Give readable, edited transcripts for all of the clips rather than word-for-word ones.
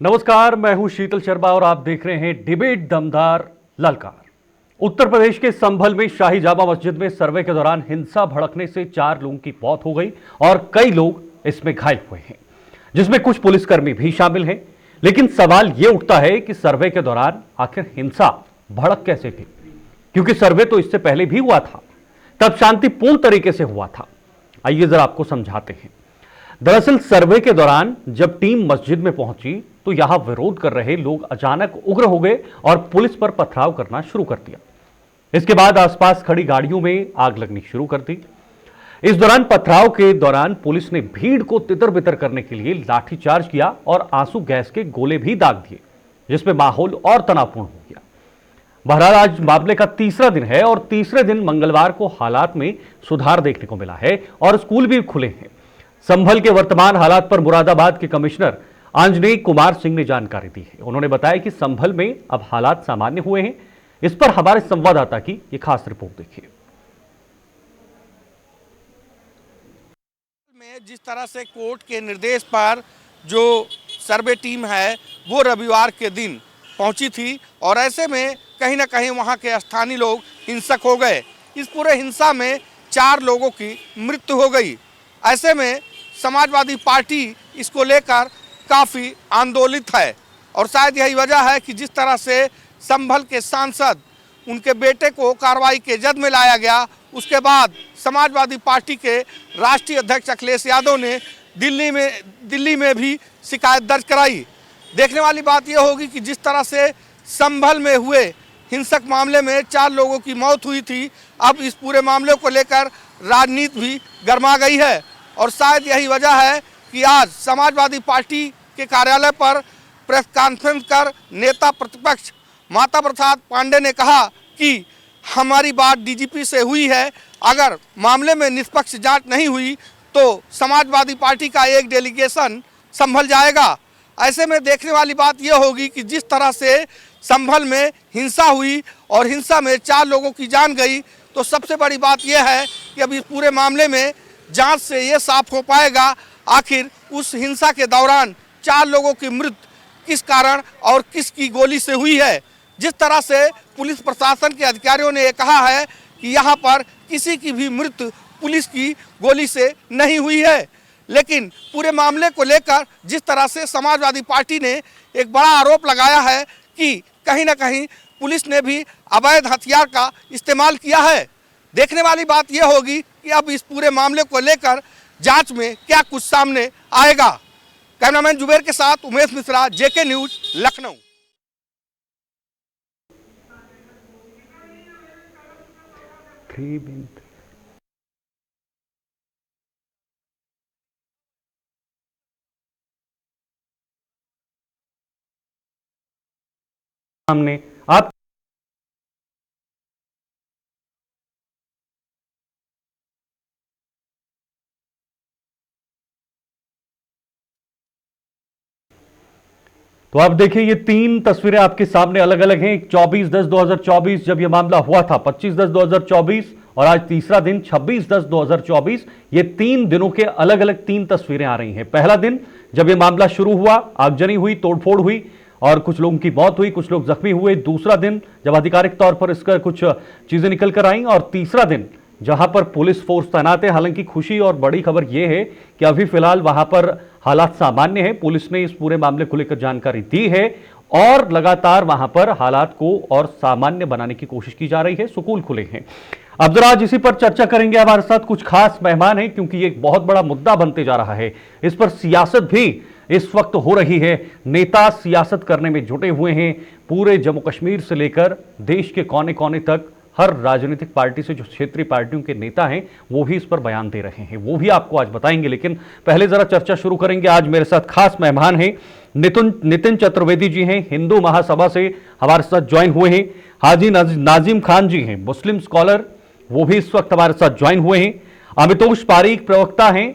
नमस्कार, मैं हूं शीतल शर्मा और आप देख रहे हैं डिबेट दमदार ललकार। उत्तर प्रदेश के संभल में शाही जामा मस्जिद में सर्वे के दौरान हिंसा भड़कने से 4 लोगों की मौत हो गई और कई लोग इसमें घायल हुए हैं, जिसमें कुछ पुलिसकर्मी भी शामिल हैं। लेकिन सवाल यह उठता है कि सर्वे के दौरान आखिर हिंसा भड़क कैसे गई, क्योंकि सर्वे तो इससे पहले भी हुआ था, तब शांतिपूर्ण तरीके से हुआ था। आइए जरा आपको समझाते हैं। दरअसल सर्वे के दौरान जब टीम मस्जिद में पहुंची तो यहां विरोध कर रहे लोग अचानक उग्र हो गए और पुलिस पर पथराव करना शुरू कर दिया। इसके बाद आसपास खड़ी गाड़ियों में आग लगनी शुरू कर दी। इस दौरान पथराव के दौरान पुलिस ने भीड़ को तितर बितर करने के लिए लाठीचार्ज किया और आंसू गैस के गोले भी दाग दिए, जिसमें माहौल और तनावपूर्ण हो गया। बहरहाल आज मामले का तीसरा दिन है और तीसरे दिन मंगलवार को हालात में सुधार देखने को मिला है और स्कूल भी खुले हैं। संभल के वर्तमान हालात पर मुरादाबाद के कमिश्नर आंजनेय कुमार सिंह ने जानकारी दी है। उन्होंने बताया कि संभल में अब हालात सामान्य हुए हैं। इस पर हमारे संवाददाता की ये खास रिपोर्ट देखिए। में जिस तरह से कोर्ट के निर्देश पर जो सर्वे टीम है वो रविवार के दिन पहुंची थी और ऐसे में कहीं ना कहीं वहां के स्थानीय लोग हिंसक हो गए। इस पूरे हिंसा में 4 लोगों की मृत्यु हो गई। ऐसे में समाजवादी पार्टी इसको लेकर काफ़ी आंदोलित है और शायद यही वजह है कि जिस तरह से संभल के सांसद उनके बेटे को कार्रवाई के जद में लाया गया, उसके बाद समाजवादी पार्टी के राष्ट्रीय अध्यक्ष अखिलेश यादव ने दिल्ली में भी शिकायत दर्ज कराई। देखने वाली बात यह होगी कि जिस तरह से संभल में हुए हिंसक मामले में 4 लोगों की मौत हुई थी, अब इस पूरे मामले को लेकर राजनीति भी गर्मा गई है और शायद यही वजह है कि आज समाजवादी पार्टी के कार्यालय पर प्रेस कॉन्फ्रेंस कर नेता प्रतिपक्ष माता प्रसाद पांडे ने कहा कि हमारी बात डीजीपी से हुई है, अगर मामले में निष्पक्ष जांच नहीं हुई तो समाजवादी पार्टी का एक डेलीगेशन संभल जाएगा। ऐसे में देखने वाली बात यह होगी कि जिस तरह से संभल में हिंसा हुई और हिंसा में 4 लोगों की जान गई, तो सबसे बड़ी बात यह है कि अब इस पूरे मामले में जांच से ये साफ हो पाएगा आखिर उस हिंसा के दौरान 4 लोगों की मृत्यु किस कारण और किसकी गोली से हुई है। जिस तरह से पुलिस प्रशासन के अधिकारियों ने कहा है कि यहाँ पर किसी की भी मृत्यु पुलिस की गोली से नहीं हुई है, लेकिन पूरे मामले को लेकर जिस तरह से समाजवादी पार्टी ने एक बड़ा आरोप लगाया है कि कहीं ना कहीं पुलिस ने भी अवैध हथियार का इस्तेमाल किया है। देखने वाली बात यह होगी कि अब इस पूरे मामले को लेकर जांच में क्या कुछ सामने आएगा। कैमरामैन जुबेर के साथ उमेश मिश्रा, जेके न्यूज, लखनऊ। सामने आप तो आप देखिए, ये 3 तस्वीरें आपके सामने अलग अलग हैं। 24/10/2024 जब यह मामला हुआ था, 25/10/2024 और आज तीसरा दिन 26/10/2024। ये 3 दिनों के अलग अलग 3 तस्वीरें आ रही हैं। पहला दिन जब यह मामला शुरू हुआ, आगजनी हुई, तोड़फोड़ हुई और कुछ लोगों की मौत हुई, कुछ लोग जख्मी हुए। दूसरा दिन जब आधिकारिक तौर पर इसका कुछ चीजें निकल कर आई और तीसरा दिन जहां पर पुलिस फोर्स तैनात है। हालांकि खुशी और बड़ी खबर यह है कि अभी फिलहाल वहां पर हालात सामान्य है। पुलिस ने इस पूरे मामले को लेकर जानकारी दी है और लगातार वहां पर हालात को और सामान्य बनाने की कोशिश की जा रही है। स्कूल खुले हैं। अब जरा आज इसी पर चर्चा करेंगे। हमारे साथ कुछ खास मेहमान हैं, क्योंकि ये एक बहुत बड़ा मुद्दा बनते जा रहा है। इस पर सियासत भी इस वक्त हो रही है। नेता सियासत करने में जुटे हुए हैं। पूरे जम्मू कश्मीर से लेकर देश के कोने कोने तक हर राजनीतिक पार्टी से जो क्षेत्रीय पार्टियों के नेता हैं वो भी इस पर बयान दे रहे हैं। वो भी आपको आज बताएंगे, लेकिन पहले जरा चर्चा शुरू करेंगे। आज मेरे साथ खास मेहमान हैं। नितिन चतुर्वेदी जी हैं, हिंदू महासभा से हमारे साथ ज्वाइन हुए हैं। हाजी नाजिम खान जी हैं, मुस्लिम स्कॉलर, वो भी इस वक्त हमारे साथ ज्वाइन हुए हैं। अमितोष पारीक प्रवक्ता हैं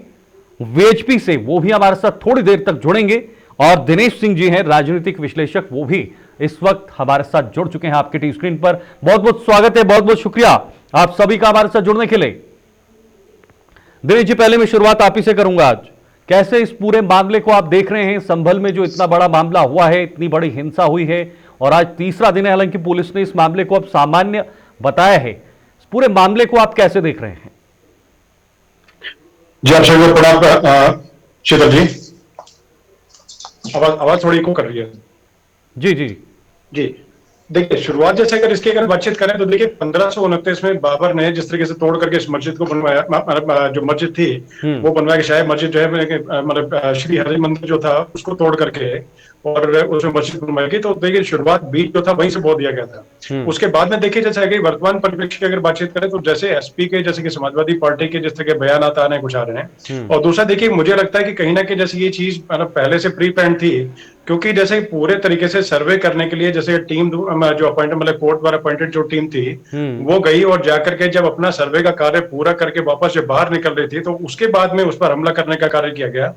वीएचपी से, वो भी हमारे साथ थोड़ी देर तक जुड़ेंगे। और दिनेश सिंह जी हैं, राजनीतिक विश्लेषक, वो भी इस वक्त हमारे साथ जुड़ चुके हैं आपके टी स्क्रीन पर। बहुत बहुत स्वागत है, बहुत बहुत शुक्रिया आप सभी का हमारे साथ जुड़ने के लिए। दिनेश जी, पहले मैं शुरुआत आप ही से करूंगा। आज कैसे इस पूरे मामले को आप देख रहे हैं? संभल में जो इतना बड़ा मामला हुआ है, इतनी बड़ी हिंसा हुई है और आज तीसरा दिन है, हालांकि पुलिस ने इस मामले को अब सामान्य बताया है, इस पूरे मामले को आप कैसे देख रहे हैं? जी, आप सभी को प्रणाम। शीतल जी, आवाज थोड़ी को कर रही है। जी जी जी, देखिए, शुरुआत जैसे अगर बातचीत करें तो देखिए 1529 में बाबर ने जिस तरीके से तोड़ करके इस मस्जिद को बनवाया, जो मस्जिद थी वो बनवाया कि शायद मस्जिद जो है मतलब श्री हरि मंदिर जो था उसको तोड़ करके और उसमें मस्जिद बनवाई गई। तो देखिए शुरुआत बीज जो था वहीं से बो दिया गया था। उसके बाद में देखिए जैसे कि वर्तमान परिप्रेक्ष्य की अगर बातचीत करें तो जैसे एसपी के, जैसे कि समाजवादी पार्टी के जिस तरह के बयान आ रहे हैं, कुछ आ रहे हैं, और दूसरा देखिए मुझे लगता है कि कहीं ना कहीं जैसे ये चीज मतलब पहले से प्री प्लान थी, क्योंकि जैसे पूरे तरीके से सर्वे करने के लिए जैसे टीम जो अपॉइंटेड मतलब कोर्ट द्वारा अपॉइंटेड जो टीम थी वो गई और जाकर के जब अपना सर्वे का कार्य पूरा करके वापस जब बाहर निकल रही थी तो उसके बाद में उस पर हमला करने का कार्य किया गया।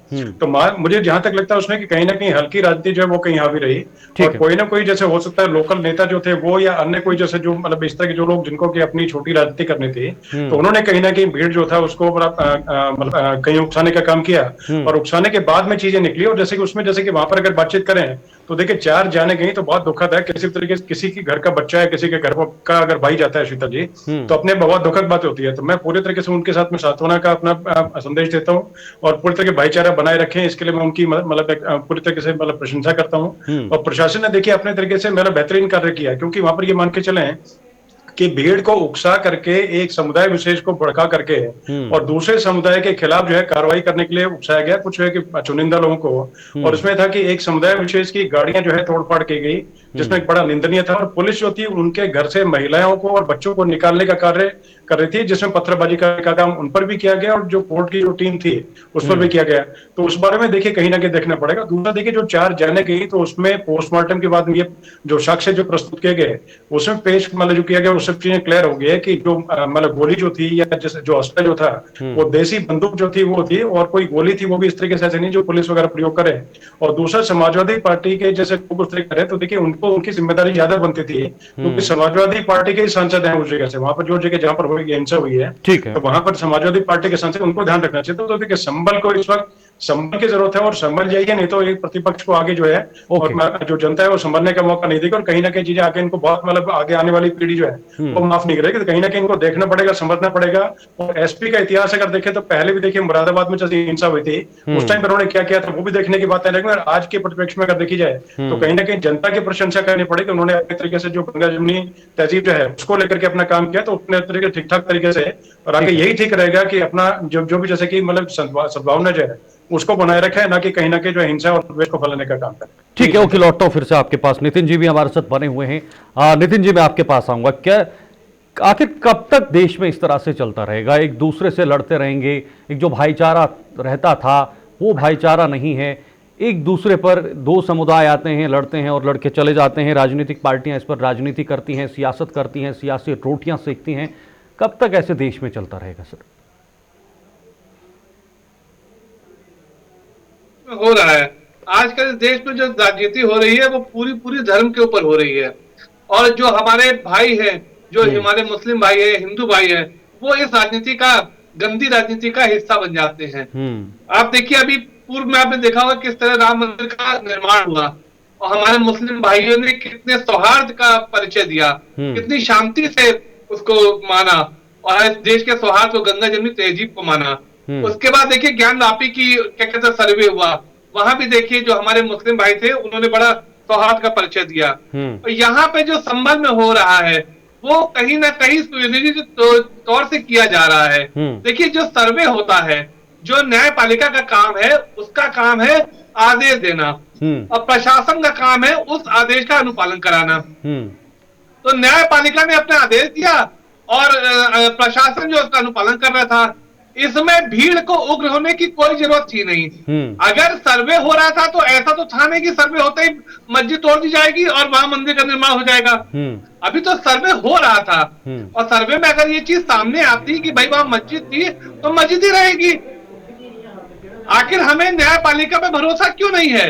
तो मुझे जहां तक लगता है उसमें कि कहीं ना कहीं हल्की राजनीति जो है वो कहीं हावी रही, और कोई ना कोई जैसे हो सकता है लोकल नेता जो थे वो या अन्य कोई जैसे जो मतलब इस तरह के जो लोग जिनको की अपनी छोटी राजनीति करनी थी, तो उन्होंने कहीं ना कहीं भीड़ जो था उसको मतलब कहीं उकसाने का काम किया, और उकसाने के बाद में चीजें निकली। और जैसे कि उसमें जैसे कि वहां पर अगर बातचीत करें तो देखिए 4 जाने गई तो बहुत दुखद है। किसी तरीके से किसी के घर का बच्चा है, किसी के घर का अगर भाई जाता है शीतल जी, तो अपने बहुत दुखद बात होती है। तो मैं पूरे तरीके से उनके साथ में सांत्वना का अपना संदेश देता हूँ और पूरी तरह के भाईचारा बनाए रखें, इसके लिए मैं उनकी मतलब पूरी तरीके से मतलब प्रशंसा करता हूँ। और प्रशासन ने देखिए अपने तरीके से मतलब बेहतरीन कार्य किया, क्योंकि वहां पर ये मान के चले कि भीड़ को उकसा करके एक समुदाय विशेष को भड़का करके और दूसरे समुदाय के खिलाफ जो है कार्रवाई करने के लिए उकसाया गया कुछ है कि चुनिंदा लोगों को। और उसमें था कि एक समुदाय विशेष की गाड़ियां जो है तोड़फाड़ की गई, जिसमें एक बड़ा निंदनीय था। और पुलिस जो थी उनके घर से महिलाओं को और बच्चों को निकालने का कार्य कर रही थी, जिसमें पत्थरबाजी का काम उन पर भी किया गया और जो कोर्ट की जो टीम थी उस पर भी किया गया। तो उस बारे में देखिए कहीं ना कहीं देखना पड़ेगा। दूसरा देखिए जो 4 जाने गई तो उसमें पोस्टमार्टम के बाद ये जो साक्ष्य जो प्रस्तुत किए गए उसमें पेश मतलब जो किया गया वो सब चीजें क्लियर हो गई है कि जो मतलब गोली जो थी या जैसे जो अस्त्र जो था वो देसी बंदूक जो थी वो थी, और कोई गोली थी वो भी इस तरीके से ऐसे नहीं जो पुलिस वगैरह प्रयोग करे। और दूसरा समाजवादी पार्टी के जैसे लोग उस तरह करे तो देखिए उनको उनकी जिम्मेदारी ज्यादा बनती थी, क्योंकि समाजवादी पार्टी के सांसद हैं उस जगह से, वहां पर जो जगह जहां पर हिंसा हुई है, ठीक है, तो वहां पर समाजवादी पार्टी के सांसद उनको ध्यान रखना चाहिए। तो देखिए संभल को इस वक्त संभल की जरूरत है और संभल जाइए, नहीं तो एक प्रतिपक्ष को आगे जो है और जो जनता है वो संभलने का मौका नहीं देगी, और कहीं ना कहीं चीजें आगे इनको बहुत मतलब आगे आने वाली पीढ़ी जो है वो माफ नहीं करेगी। तो कहीं ना कहीं इनको देखना पड़ेगा, समझना पड़ेगा। और एसपी का इतिहास अगर देखें तो पहले भी देखिए मुरादाबाद में जैसे हिंसा हुई थी उस टाइम पर उन्होंने क्या किया था वो भी देखने की बात है। लेकिन आज के परिप्रेक्ष्य में अगर देखी जाए तो कहीं ना कहीं जनता की प्रशंसा करनी पड़ेगी। उन्होंने अपने तरीके से जो गंगा जमुनी तहजीब जो है उसको लेकर के अपना काम किया, तो अपने तरीके ठीक ठाक तरीके से, और आगे यही ठीक रहेगा कि अपना जो भी जैसे कि मतलब सद्भावना जो है उसको बनाए रखे, ना कि कहीं ना कहीं जो हिंसा और द्वेष को फैलाने का काम करे। ठीक है, ओके, लौटता हूं फिर से आपके पास। नितिन जी भी हमारे साथ बने हुए हैं। नितिन जी मैं आपके पास आऊंगा। क्या आखिर कब तक देश में इस तरह से चलता रहेगा? एक दूसरे से लड़ते रहेंगे, एक जो भाईचारा रहता था वो भाईचारा नहीं है, एक दूसरे पर 2 समुदाय आते हैं, लड़ते हैं और लड़के चले जाते हैं। राजनीतिक पार्टियां इस पर राजनीति करती हैं, सियासत करती हैं, सियासी रोटियां सेकती हैं। कब तक ऐसे देश में चलता रहेगा सर? हो रहा है आजकल देश में जो राजनीति हो रही है वो पूरी धर्म के ऊपर हो रही है, और जो हमारे भाई हैं, जो हमारे मुस्लिम भाई है, हिंदू भाई है, वो इस राजनीति का, गंदी राजनीति का हिस्सा बन जाते हैं। आप देखिए अभी पूर्व में आपने देखा होगा किस तरह राम मंदिर का निर्माण हुआ और हमारे मुस्लिम भाइयों ने कितने सौहार्द का परिचय दिया, कितनी शांति से उसको माना और इस देश के सौहार्द को, गंगा जमुनी तहजीब को माना। उसके बाद देखिए ज्ञानवापी की क्या कहते हैं सर्वे हुआ, वहां भी देखिए जो हमारे मुस्लिम भाई थे उन्होंने बड़ा सौहार्द का परिचय दिया। और यहाँ पे जो संभल में हो रहा है वो कहीं ना कहीं सुनियोजित तौर से किया जा रहा है। देखिए जो सर्वे होता है, जो न्यायपालिका का काम है, उसका काम है आदेश देना, और प्रशासन का काम है उस आदेश का अनुपालन कराना। तो न्यायपालिका ने अपना आदेश दिया और प्रशासन जो उसका अनुपालन कर रहा था, इसमें भीड़ को उग्र होने की कोई जरूरत थी नहीं। अगर सर्वे हो रहा था तो ऐसा तो था नहीं कि सर्वे होते ही मस्जिद तोड़ दी जाएगी और वहां मंदिर का निर्माण हो जाएगा। अभी तो सर्वे हो रहा था, और सर्वे में अगर ये चीज सामने आती कि भाई वहां मस्जिद थी तो मस्जिद ही रहेगी। आखिर हमें न्यायपालिका पे भरोसा क्यों नहीं है?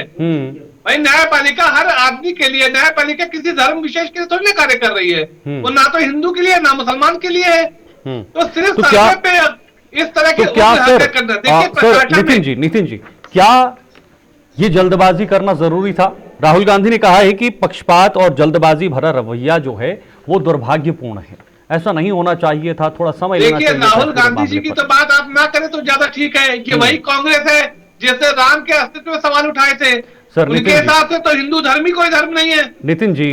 भाई न्यायपालिका हर आदमी के लिए, न्यायपालिका किसी धर्म विशेष के लिए थोड़ी ना कार्य कर रही है, वो ना तो हिंदू के लिए ना मुसलमान के लिए है। तो सिर्फ सर्वे पे इस तरह के तो क्या सर, नितिन जी क्या ये जल्दबाजी करना जरूरी था? राहुल गांधी ने कहा है कि पक्षपात और जल्दबाजी भरा रवैया जो है वो दुर्भाग्यपूर्ण है, ऐसा नहीं होना चाहिए था, थोड़ा समय लेना देखिए, चाहिए था राहुल इस पूरे गांधी जी मामले की पर। तो बात आप ना करें तो ज्यादा ठीक है। ये वही कांग्रेस है जिसने राम के अस्तित्व में सवाल उठाए थे। सर, उनके नितिन जी। हिसाब से तो हिंदू धर्म ही कोई धर्म नहीं है। नितिन जी,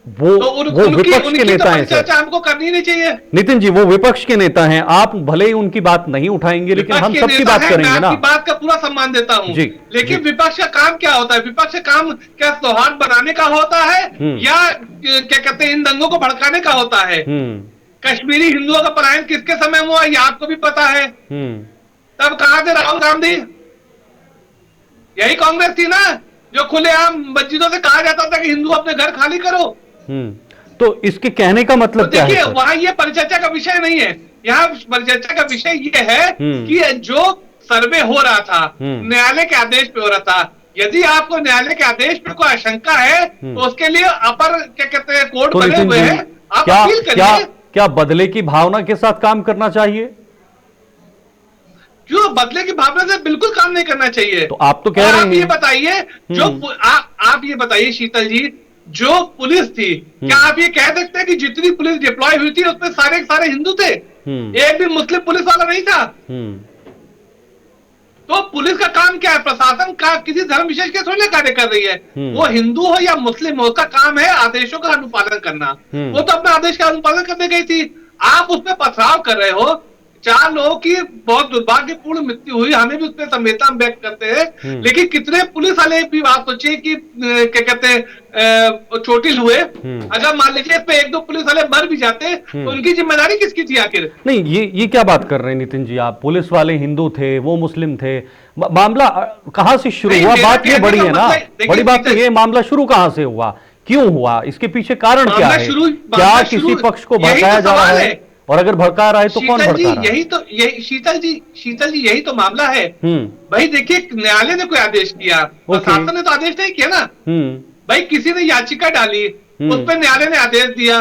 तो वो विपक्ष के नेता हैं सर। चर्चा हमको करनी नहीं चाहिए। नितिन जी, वो विपक्ष के नेता हैं, आप भले ही उनकी बात नहीं उठाएंगे लेकिन हम विपक्ष के सबकी नेता बात है, करेंगे मैं ना। आपकी बात का पूरा सम्मान देता हूं जी, लेकिन जी। विपक्ष का काम क्या होता है? विपक्ष का काम क्या सौहार्द बनाने का होता है या क्या कहते हैं इन दंगों को भड़काने का होता है? कश्मीरी हिंदुओं का पलायन किसके समय हुआ ये आपको भी पता है। तब कहां थे राहुल गांधी? यही कांग्रेस थी ना जो खुलेआम मस्जिदों से कहा जाता था कि हिंदू अपने घर खाली करो। तो इसके कहने का मतलब क्या है देखिए, सर? वहां ये परिचर्चा का विषय नहीं है। यहाँ परिचर्चा का विषय ये है कि जो सर्वे हो रहा था न्यायालय के आदेश पे हो रहा था। यदि आपको न्यायालय के आदेश पे कोई आशंका है तो उसके लिए अपर क्या कहते हैं कोर्ट तो बने नितिन हुए जी, हैं, आप क्या अपील क्या करिए। क्या बदले की भावना के साथ काम करना चाहिए? क्यों बदले की भावना से बिल्कुल काम नहीं करना चाहिए। तो आप तो कह रहे आप हैं। ये बताइए आप ये बताइए शीतल जी, जो पुलिस थी क्या आप ये कह सकते हैं कि जितनी पुलिस डिप्लॉय हुई थी उसमें सारे हिंदू थे? एक भी मुस्लिम पुलिस वाला नहीं था। तो पुलिस का काम क्या है? प्रशासन का किसी धर्म विशेष के थोड़ी कार्य कर रही है। वो हिंदू हो या मुस्लिम हो, उसका काम है आदेशों का अनुपालन करना। वो तो अपने आदेश का अनुपालन करने गई थी। आप उसमें पथराव कर रहे हो। 4 लोगों की बहुत दुर्भाग्यपूर्ण मृत्यु हुई, हमें भी उसमें संवेदना व्यक्त करते हैं। लेकिन कितने पुलिस वाले भी आप सोचिए कि क्या कहते हैं चोटिल हुए। अगर मान लीजिए इस पे 1-2 पुलिस वाले मर भी जाते तो उनकी जिम्मेदारी किसकी थी आखिर? नहीं, ये क्या बात कर रहे हैं नितिन जी आप? पुलिस वाले हिंदू थे, वो मुस्लिम थे, मामला कहां से शुरू हुआ? बात ये बड़ी है ना, बड़ी बात तो ये, मामला शुरू कहां से हुआ, क्यों हुआ, इसके पीछे कारण क्या है? क्या किसी पक्ष को भड़काया जा रहा है? और अगर भड़का रहा है तो कौन भड़का रहा है? यही शीतल जी यही तो मामला है। भाई देखिए, न्यायालय ने कोई आदेश किया, प्रशासन ने तो आदेश नहीं किया ना। भाई किसी ने याचिका डाली, उस पर न्यायालय ने आदेश दिया,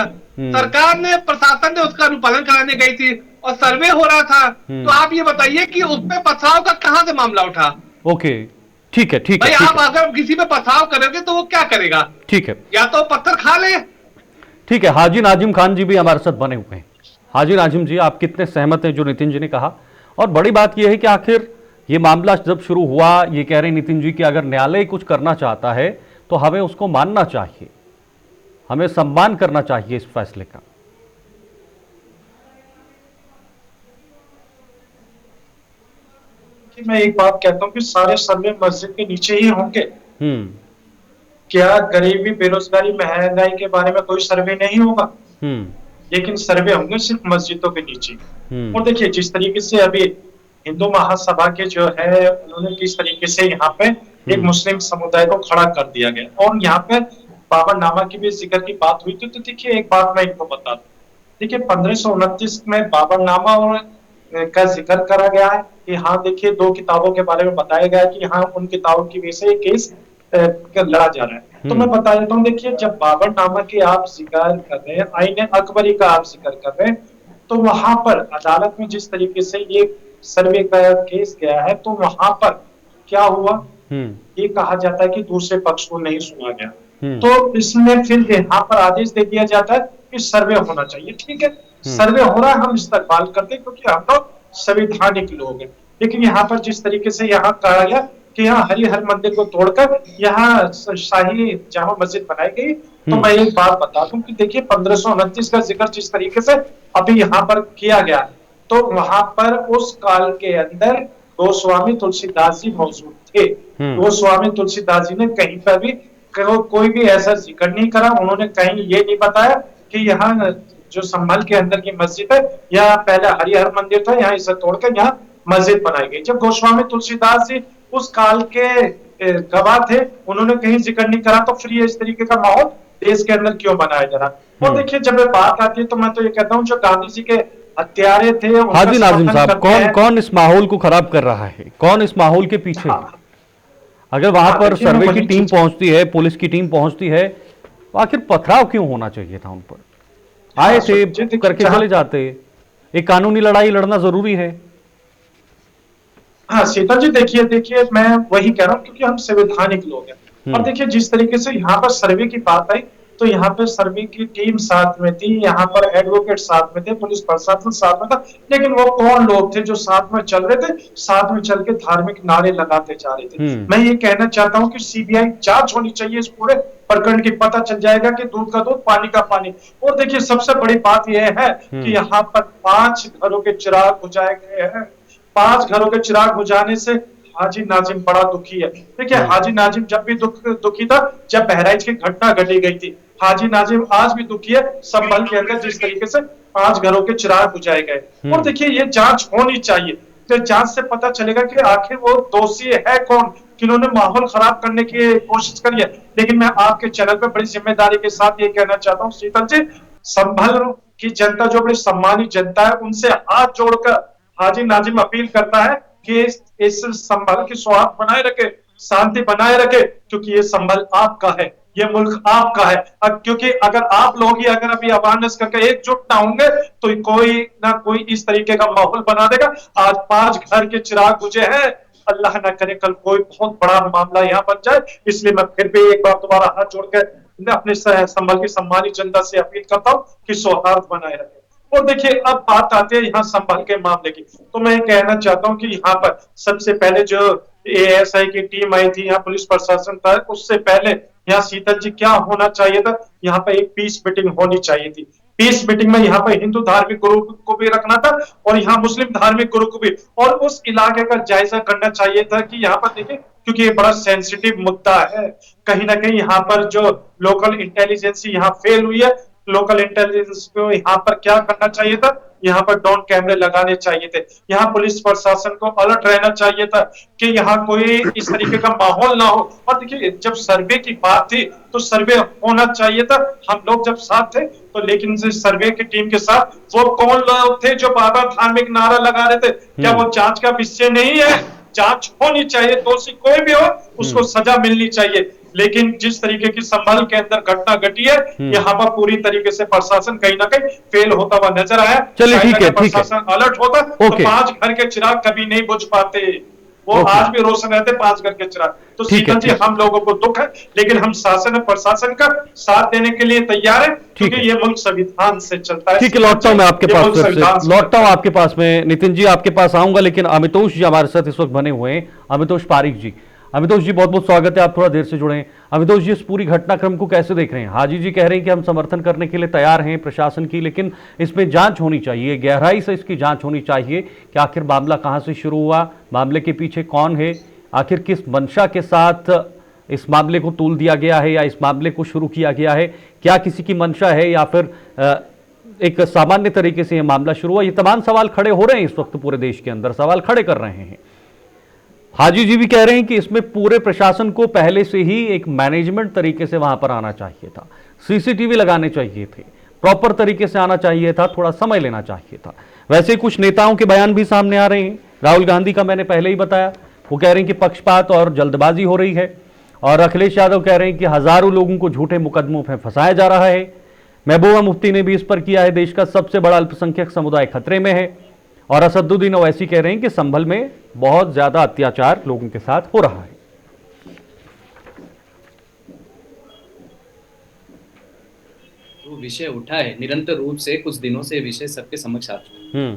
सरकार ने प्रशासन ने उसका अनुपालन कराने गई थी और सर्वे हो रहा था। तो आप ये बताइए कि उस पर पथराव का कहां से मामला उठा? ओके, ठीक है। भाई आप अगर किसी पे पथराव करोगे तो वो क्या करेगा? ठीक है, या तो पत्थर खा ले। ठीक है। हाजी नाजिम खान जी भी हमारे साथ बने हुए हैं। हाजी नाजिम जी, आप कितने सहमत हैं जो नितिन जी ने कहा? और बड़ी बात यह है कि आखिर ये मामला जब शुरू हुआ, ये कह रहे हैं नितिन जी कि अगर न्यायालय कुछ करना चाहता है तो हमें उसको मानना चाहिए, हमें सम्मान करना चाहिए इस फैसले का। मैं एक बात कहता हूँ कि सारे सर्वे मस्जिद के नीचे ही होंगे। क्या गरीबी, बेरोजगारी, महंगाई के बारे में कोई सर्वे नहीं होगा? लेकिन सर्वे होंगे सिर्फ मस्जिदों के नीचे। और देखिए, जिस तरीके से अभी हिंदू महासभा के जो है उन्होंने किस तरीके से यहाँ पे एक मुस्लिम समुदाय को खड़ा कर दिया गया और यहाँ पे बाबरनामा की भी जिक्र की बात हुई थी। तो देखिए, एक बात मैं इनको बता दूं, देखिए 1529 में बाबरनामा का जिक्र करा गया है कि हाँ देखिए 2 किताबों के बारे में बताया गया है कि हाँ उन किताबों की वजह से केस लड़ा जा रहा है। तो मैं बता देता हूँ, देखिए जब बाबरनामा की आप जिक्र कर रहे हैं, आईने अकबरी का आप जिक्र कर रहे हैं, तो वहां पर अदालत में जिस तरीके से ये सर्वे का केस गया है तो वहां पर क्या हुआ, ये कहा जाता है कि दूसरे पक्ष को नहीं सुना गया। तो इसमें फिर यहाँ पर आदेश दे दिया जाता है कि सर्वे होना चाहिए। ठीक है, सर्वे हो रहा है, हम इस्तकबाल करते हैं क्योंकि हम लोग संवैधानिक लोग हैं। लेकिन यहाँ पर जिस तरीके से यहाँ कहा गया कि यहाँ हरिहर मंदिर को तोड़कर यहाँ शाही जामा मस्जिद बनाई गई, तो मैं एक बात बता दूं कि देखिए 1529 का जिक्र जिस तरीके से अभी यहाँ पर किया गया, तो वहां पर उस काल के अंदर गोस्वामी तुलसीदास जी मौजूद थे। गोस्वामी तुलसीदास जी ने कहीं पर भी कोई भी ऐसा जिक्र नहीं करा। उन्होंने कहीं ये नहीं बताया कि यहाँ जो संभल के अंदर की मस्जिद है, यहाँ पहले हरिहर मंदिर था, यहाँ इसे तोड़कर यहाँ मस्जिद बनाई गई। जब गोस्वामी तुलसीदास जी उस काल के गवाह थे, उन्होंने कहीं जिक्र नहीं करा, तो फिर ये इस तरीके का माहौल देश के अंदर क्यों बनाया जा रहा? और देखिए, जब ये बात आती है तो मैं तो ये कहता हूँ जो गांधी जी के हत्यारे थे। हाजी नाजिम साहब, कौन इस माहौल को खराब कर रहा है? कौन इस माहौल के पीछे है? अगर वहां पर सर्वे की टीम पहुंचती है, पुलिस की टीम पहुंचती है, तो आखिर पथराव क्यों होना चाहिए था उन पर? आए थे, करके चले जाते। एक कानूनी लड़ाई लड़ना जरूरी है। हाँ शीतल जी, देखिए देखिए मैं वही कह रहा हूँ, क्योंकि हम संवैधानिक लोग हैं। और देखिए जिस तरीके से यहाँ पर सर्वे की बात आई, तो यहाँ पर सर्वे की टीम साथ में थी, यहाँ पर एडवोकेट साथ में थे, पुलिस प्रशासन साथ में था, लेकिन वो कौन लोग थे जो साथ में चल रहे थे, साथ में चल के धार्मिक नारे लगाते जा रहे थे। मैं ये कहना चाहता हूँ कि सीबीआई जांच होनी चाहिए इस पूरे प्रकरण की, पता चल जाएगा कि दूध का दूध पानी का पानी। और देखिए सबसे बड़ी बात यह है कि यहाँ पर 5 घरों के चिराग बुझाए गए हैं। 5 घरों के चिराग बुझाने से हाजी नाजिम बड़ा दुखी है। देखिए हाजी नाजिम जब भी दुखी था जब बहराइच की घटना घटी गई थी। हाजी नाजिम आज भी दुखी है संभल के अंदर, जिस तरीके से 5 घरों के चिराग बुझाए गए। और देखिए ये जांच होनी चाहिए, तो जांच से पता चलेगा कि आखिर वो दोषी है कौन, जिन्होंने माहौल खराब करने की कोशिश करी है। लेकिन मैं आपके चैनल पे बड़ी जिम्मेदारी के साथ ये कहना चाहता हूँ शीतल जी, संभल की जनता जो बड़ी सम्मानित जनता है, उनसे हाथ जोड़कर हाजी नाजिम अपील करता है कि इस संभल की सौहार्द बनाए रखे, शांति बनाए रखे, क्योंकि ये संभल आपका है, ये मुल्क आपका है। क्योंकि अगर आप लोग ही अगर अभी अवेयरनेस करके एकजुट ना होंगे तो कोई ना कोई इस तरीके का माहौल बना देगा। आज 5 घर के चिराग बुझे हैं, अल्लाह ना करे कल कोई बहुत बड़ा मामला यहाँ बन जाए। इसलिए मैं फिर भी एक बार दोबारा हाथ जोड़कर अपने संभल की सम्मानित जनता से अपील करता हूँ कि सौहार्द बनाए रखे। और देखिए अब बात आती है यहाँ संभल के मामले की, तो मैं कहना चाहता हूँ कि यहाँ पर सबसे पहले जो एएसआई की टीम आई थी, यहाँ पुलिस प्रशासन था, उससे पहले यहाँ शीतल जी क्या होना चाहिए था, यहाँ पर एक पीस मीटिंग होनी चाहिए थी। पीस मीटिंग में यहाँ पर हिंदू धार्मिक गुरु को भी रखना था और यहाँ मुस्लिम धार्मिक गुरु को भी, और उस इलाके का जायजा करना चाहिए था कि यहाँ पर देखिए, क्योंकि ये बड़ा सेंसिटिव मुद्दा है, कहीं ना कहीं यहाँ पर जो लोकल इंटेलिजेंस यहाँ फेल हुई है। लोकल इंटेलिजेंस को यहाँ पर क्या करना चाहिए था, यहाँ पर ड्रोन कैमरे लगाने चाहिए थे, यहाँ पुलिस प्रशासन को अलर्ट रहना चाहिए था कि यहाँ कोई इस तरीके का माहौल ना हो। और देखिए जब सर्वे की बात थी तो सर्वे होना चाहिए था, हम लोग जब साथ थे तो, लेकिन सर्वे की टीम के साथ वो कौन लोग थे जो बार बार धार्मिक नारा लगा रहे थे, क्या वो जांच का विषय नहीं है? जांच होनी चाहिए, दोषी कोई भी हो उसको सजा मिलनी चाहिए। लेकिन जिस तरीके की संभल के अंदर घटना घटी है, यहाँ पर पूरी तरीके से प्रशासन कहीं ना कहीं फेल होता हुआ नजर आया। चलिए ठीक है, प्रशासन अलर्ट होता तो 5 घर के चिराग कभी नहीं बुझ पाते, वो आज भी रोशन रहते 5 घर के चिराग। तो शीतल जी हम लोगों को दुख है, लेकिन हम शासन और प्रशासन का साथ देने के लिए तैयार है, क्योंकि ये मुल्क संविधान से चलता है। ठीक है, लौटता हूं मैं आपके पास, लौटता हूं आपके पास में, नितिन जी आपके पास आऊंगा, लेकिन अमितोष जी हमारे साथ इस वक्त बने हुए हैं, अमितोष पारीक जी। अमितोष जी बहुत बहुत स्वागत है, आप थोड़ा देर से जुड़े हैं। अमितोष जी इस पूरी घटनाक्रम को कैसे देख रहे हैं? हाजी जी कह रहे हैं कि हम समर्थन करने के लिए तैयार हैं प्रशासन की, लेकिन इसमें जांच होनी चाहिए, गहराई से इसकी जांच होनी चाहिए कि आखिर मामला कहां से शुरू हुआ, मामले के पीछे कौन है, आखिर किस मंशा के साथ इस मामले को तूल दिया गया है या इस मामले को शुरू किया गया है, क्या किसी की मंशा है या फिर एक सामान्य तरीके से यह मामला शुरू हुआ। ये तमाम सवाल खड़े हो रहे हैं इस वक्त, पूरे देश के अंदर सवाल खड़े कर रहे हैं। हाजी जी भी कह रहे हैं कि इसमें पूरे प्रशासन को पहले से ही एक मैनेजमेंट तरीके से वहां पर आना चाहिए था, सीसीटीवी लगाने चाहिए थे, प्रॉपर तरीके से आना चाहिए था, थोड़ा समय लेना चाहिए था। वैसे कुछ नेताओं के बयान भी सामने आ रहे हैं। राहुल गांधी का मैंने पहले ही बताया, वो कह रहे हैं कि पक्षपात और जल्दबाजी हो रही है, और अखिलेश यादव कह रहे हैं कि हजारों लोगों को झूठे मुकदमों में फंसाया जा रहा है। महबूबा मुफ्ती ने भी इस पर किया है, देश का सबसे बड़ा अल्पसंख्यक समुदाय खतरे में है, और असदुद्दीन ओवैसी कह रहे हैं कि संभल में बहुत ज्यादा अत्याचार लोगों के साथ हो रहा है। जो विषय उठा है निरंतर रूप से कुछ दिनों से विषय सबके समक्ष आ चुका है।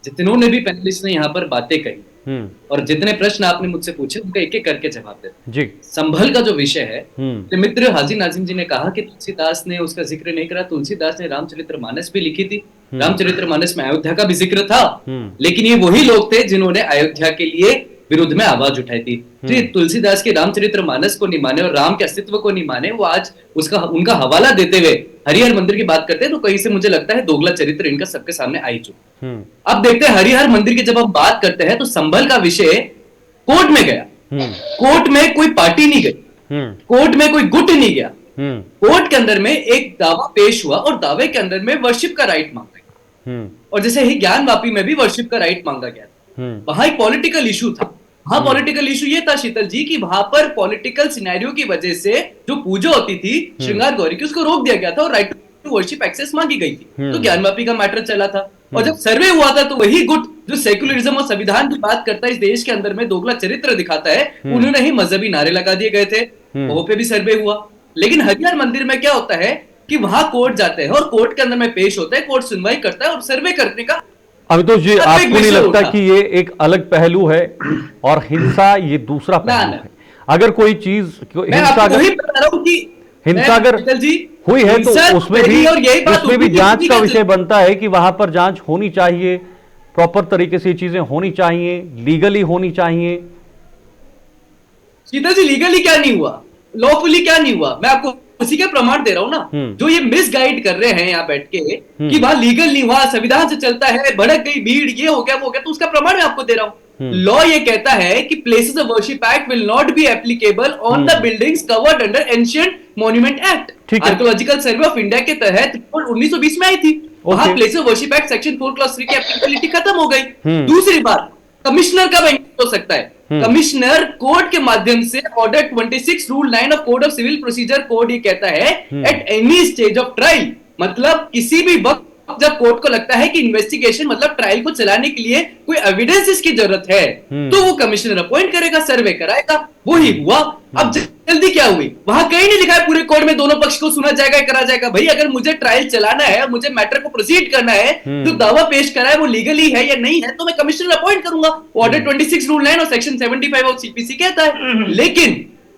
जितनों ने भी पैनलिस्ट ने यहाँ पर बातें कही और जितने प्रश्न आपने मुझसे पूछे उनका एक एक करके जवाब देते जी। संभल का जो विषय है, मित्र हाजी नाजिम जी ने कहा कि तुलसीदास ने उसका जिक्र नहीं करा। तुलसीदास ने रामचरितमानस भी लिखी थी, रामचरितमानस में अयोध्या का भी जिक्र था, लेकिन ये वही लोग थे जिन्होंने अयोध्या के लिए विरुद्ध में आवाज उठाई थी। तो तुलसीदास के रामचरितमानस को नहीं माने और राम के अस्तित्व को नहीं माने, वो आज उनका हवाला देते हुए हरिहर मंदिर की बात करते हैं, तो कहीं से मुझे लगता है दोगला चरित्र इनका सबके सामने आई चुका। अब देखते हैं हरिहर मंदिर की जब हम बात करते हैं तो संभल का विषय कोर्ट में गया, कोर्ट में कोई पार्टी नहीं गई, कोर्ट में कोई गुट नहीं गया, कोर्ट के अंदर में एक दावा पेश हुआ और दावे के अंदर में वर्शिप का राइट मांगा गया, और जैसे ही ज्ञान वापी में भी वर्शिप का राइट मांगा गया। वहां एक पॉलिटिकल इशू था। हाँ, पॉलिटिकल इशू ये था शीतल जी कि वहां पर पॉलिटिकल सिनेरियो की वजह से जो पूजा होती थी श्रृंगार गौरी की, उसको रोक दिया गया था और right to to worship access मांगी गई थी, तो ज्ञानवापी का मैटर चला था। और जब सर्वे हुआ था तो वही गुट जो सेक्युलरिज्म और संविधान की बात करता है, इस देश के अंदर में दोगला चरित्र दिखाता है, उन्होंने ही मजहबी नारे लगा दिए गए थे, वहां पे भी सर्वे हुआ। लेकिन हरिहर मंदिर में क्या होता है कि वहां कोर्ट जाते हैं और कोर्ट के अंदर में पेश होता है, कोर्ट सुनवाई करता है और सर्वे करने का। अमितोष जी, आपको नहीं लगता कि ये एक अलग पहलू है और हिंसा ये दूसरा पहलू है? अगर कोई चीज हिंसा अगर हुई है तो उसमें भी जांच का विषय बनता है कि वहां पर जांच होनी चाहिए, प्रॉपर तरीके से चीजें होनी चाहिए, लीगली होनी चाहिए। शीतल जी, लीगली क्या नहीं हुआ, लॉफुली क्या नहीं हुआ, मैं आपको उसी के प्रमाण दे रहा हूं ना। जो ये मिसगाइड कर रहे हैं यहाँ बैठ के कि वहां लीगल नहीं हुआ, संविधान से चलता है, भड़क गई भीड़, ये हो गया वो हो गया, तो उसका प्रमाण मैं आपको दे रहा हूं। लॉ ये कहता है कि places of worship act will not be applicable on the buildings covered under ancient monument act. Archaeological survey of India के तहत 1920 में आई थी, वहां places of worship act section 4 clause 3 की एप्लीकेबिलिटी खत्म हो गई। दूसरी बात, कमिश्नर कब एंगेज हो सकता है? कमिश्नर कोर्ट के माध्यम से order 26 rule 9 of code of civil procedure code ये कहता है at any stage of trial, मतलब किसी भी वक्त जब कोर्ट को लगता है कि इन्वेस्टिगेशन मतलब ट्रायल को चलाने के लिए कोई एविडेंस की जरूरत है, तो वो कमिश्नर अपॉइंट करेगा, सर्वे कराएगा। वो ही हुआ। अब जल्दी क्या हुई, वहां कहीं नहीं लिखा है पूरे कोर्ट में दोनों पक्ष को सुना जाएगा, करा जाएगा। भाई अगर मुझे ट्रायल चलाना है, मुझे मैटर को प्रोसीड करना है, जो दावा पेश करा है वो लीगली है या नहीं है, तो मैं कमिश्नर अपॉइंट करूंगा। ऑर्डर 26 रूल 9 और सेक्शन 75 ऑफ सीपीसी कहता है। लेकिन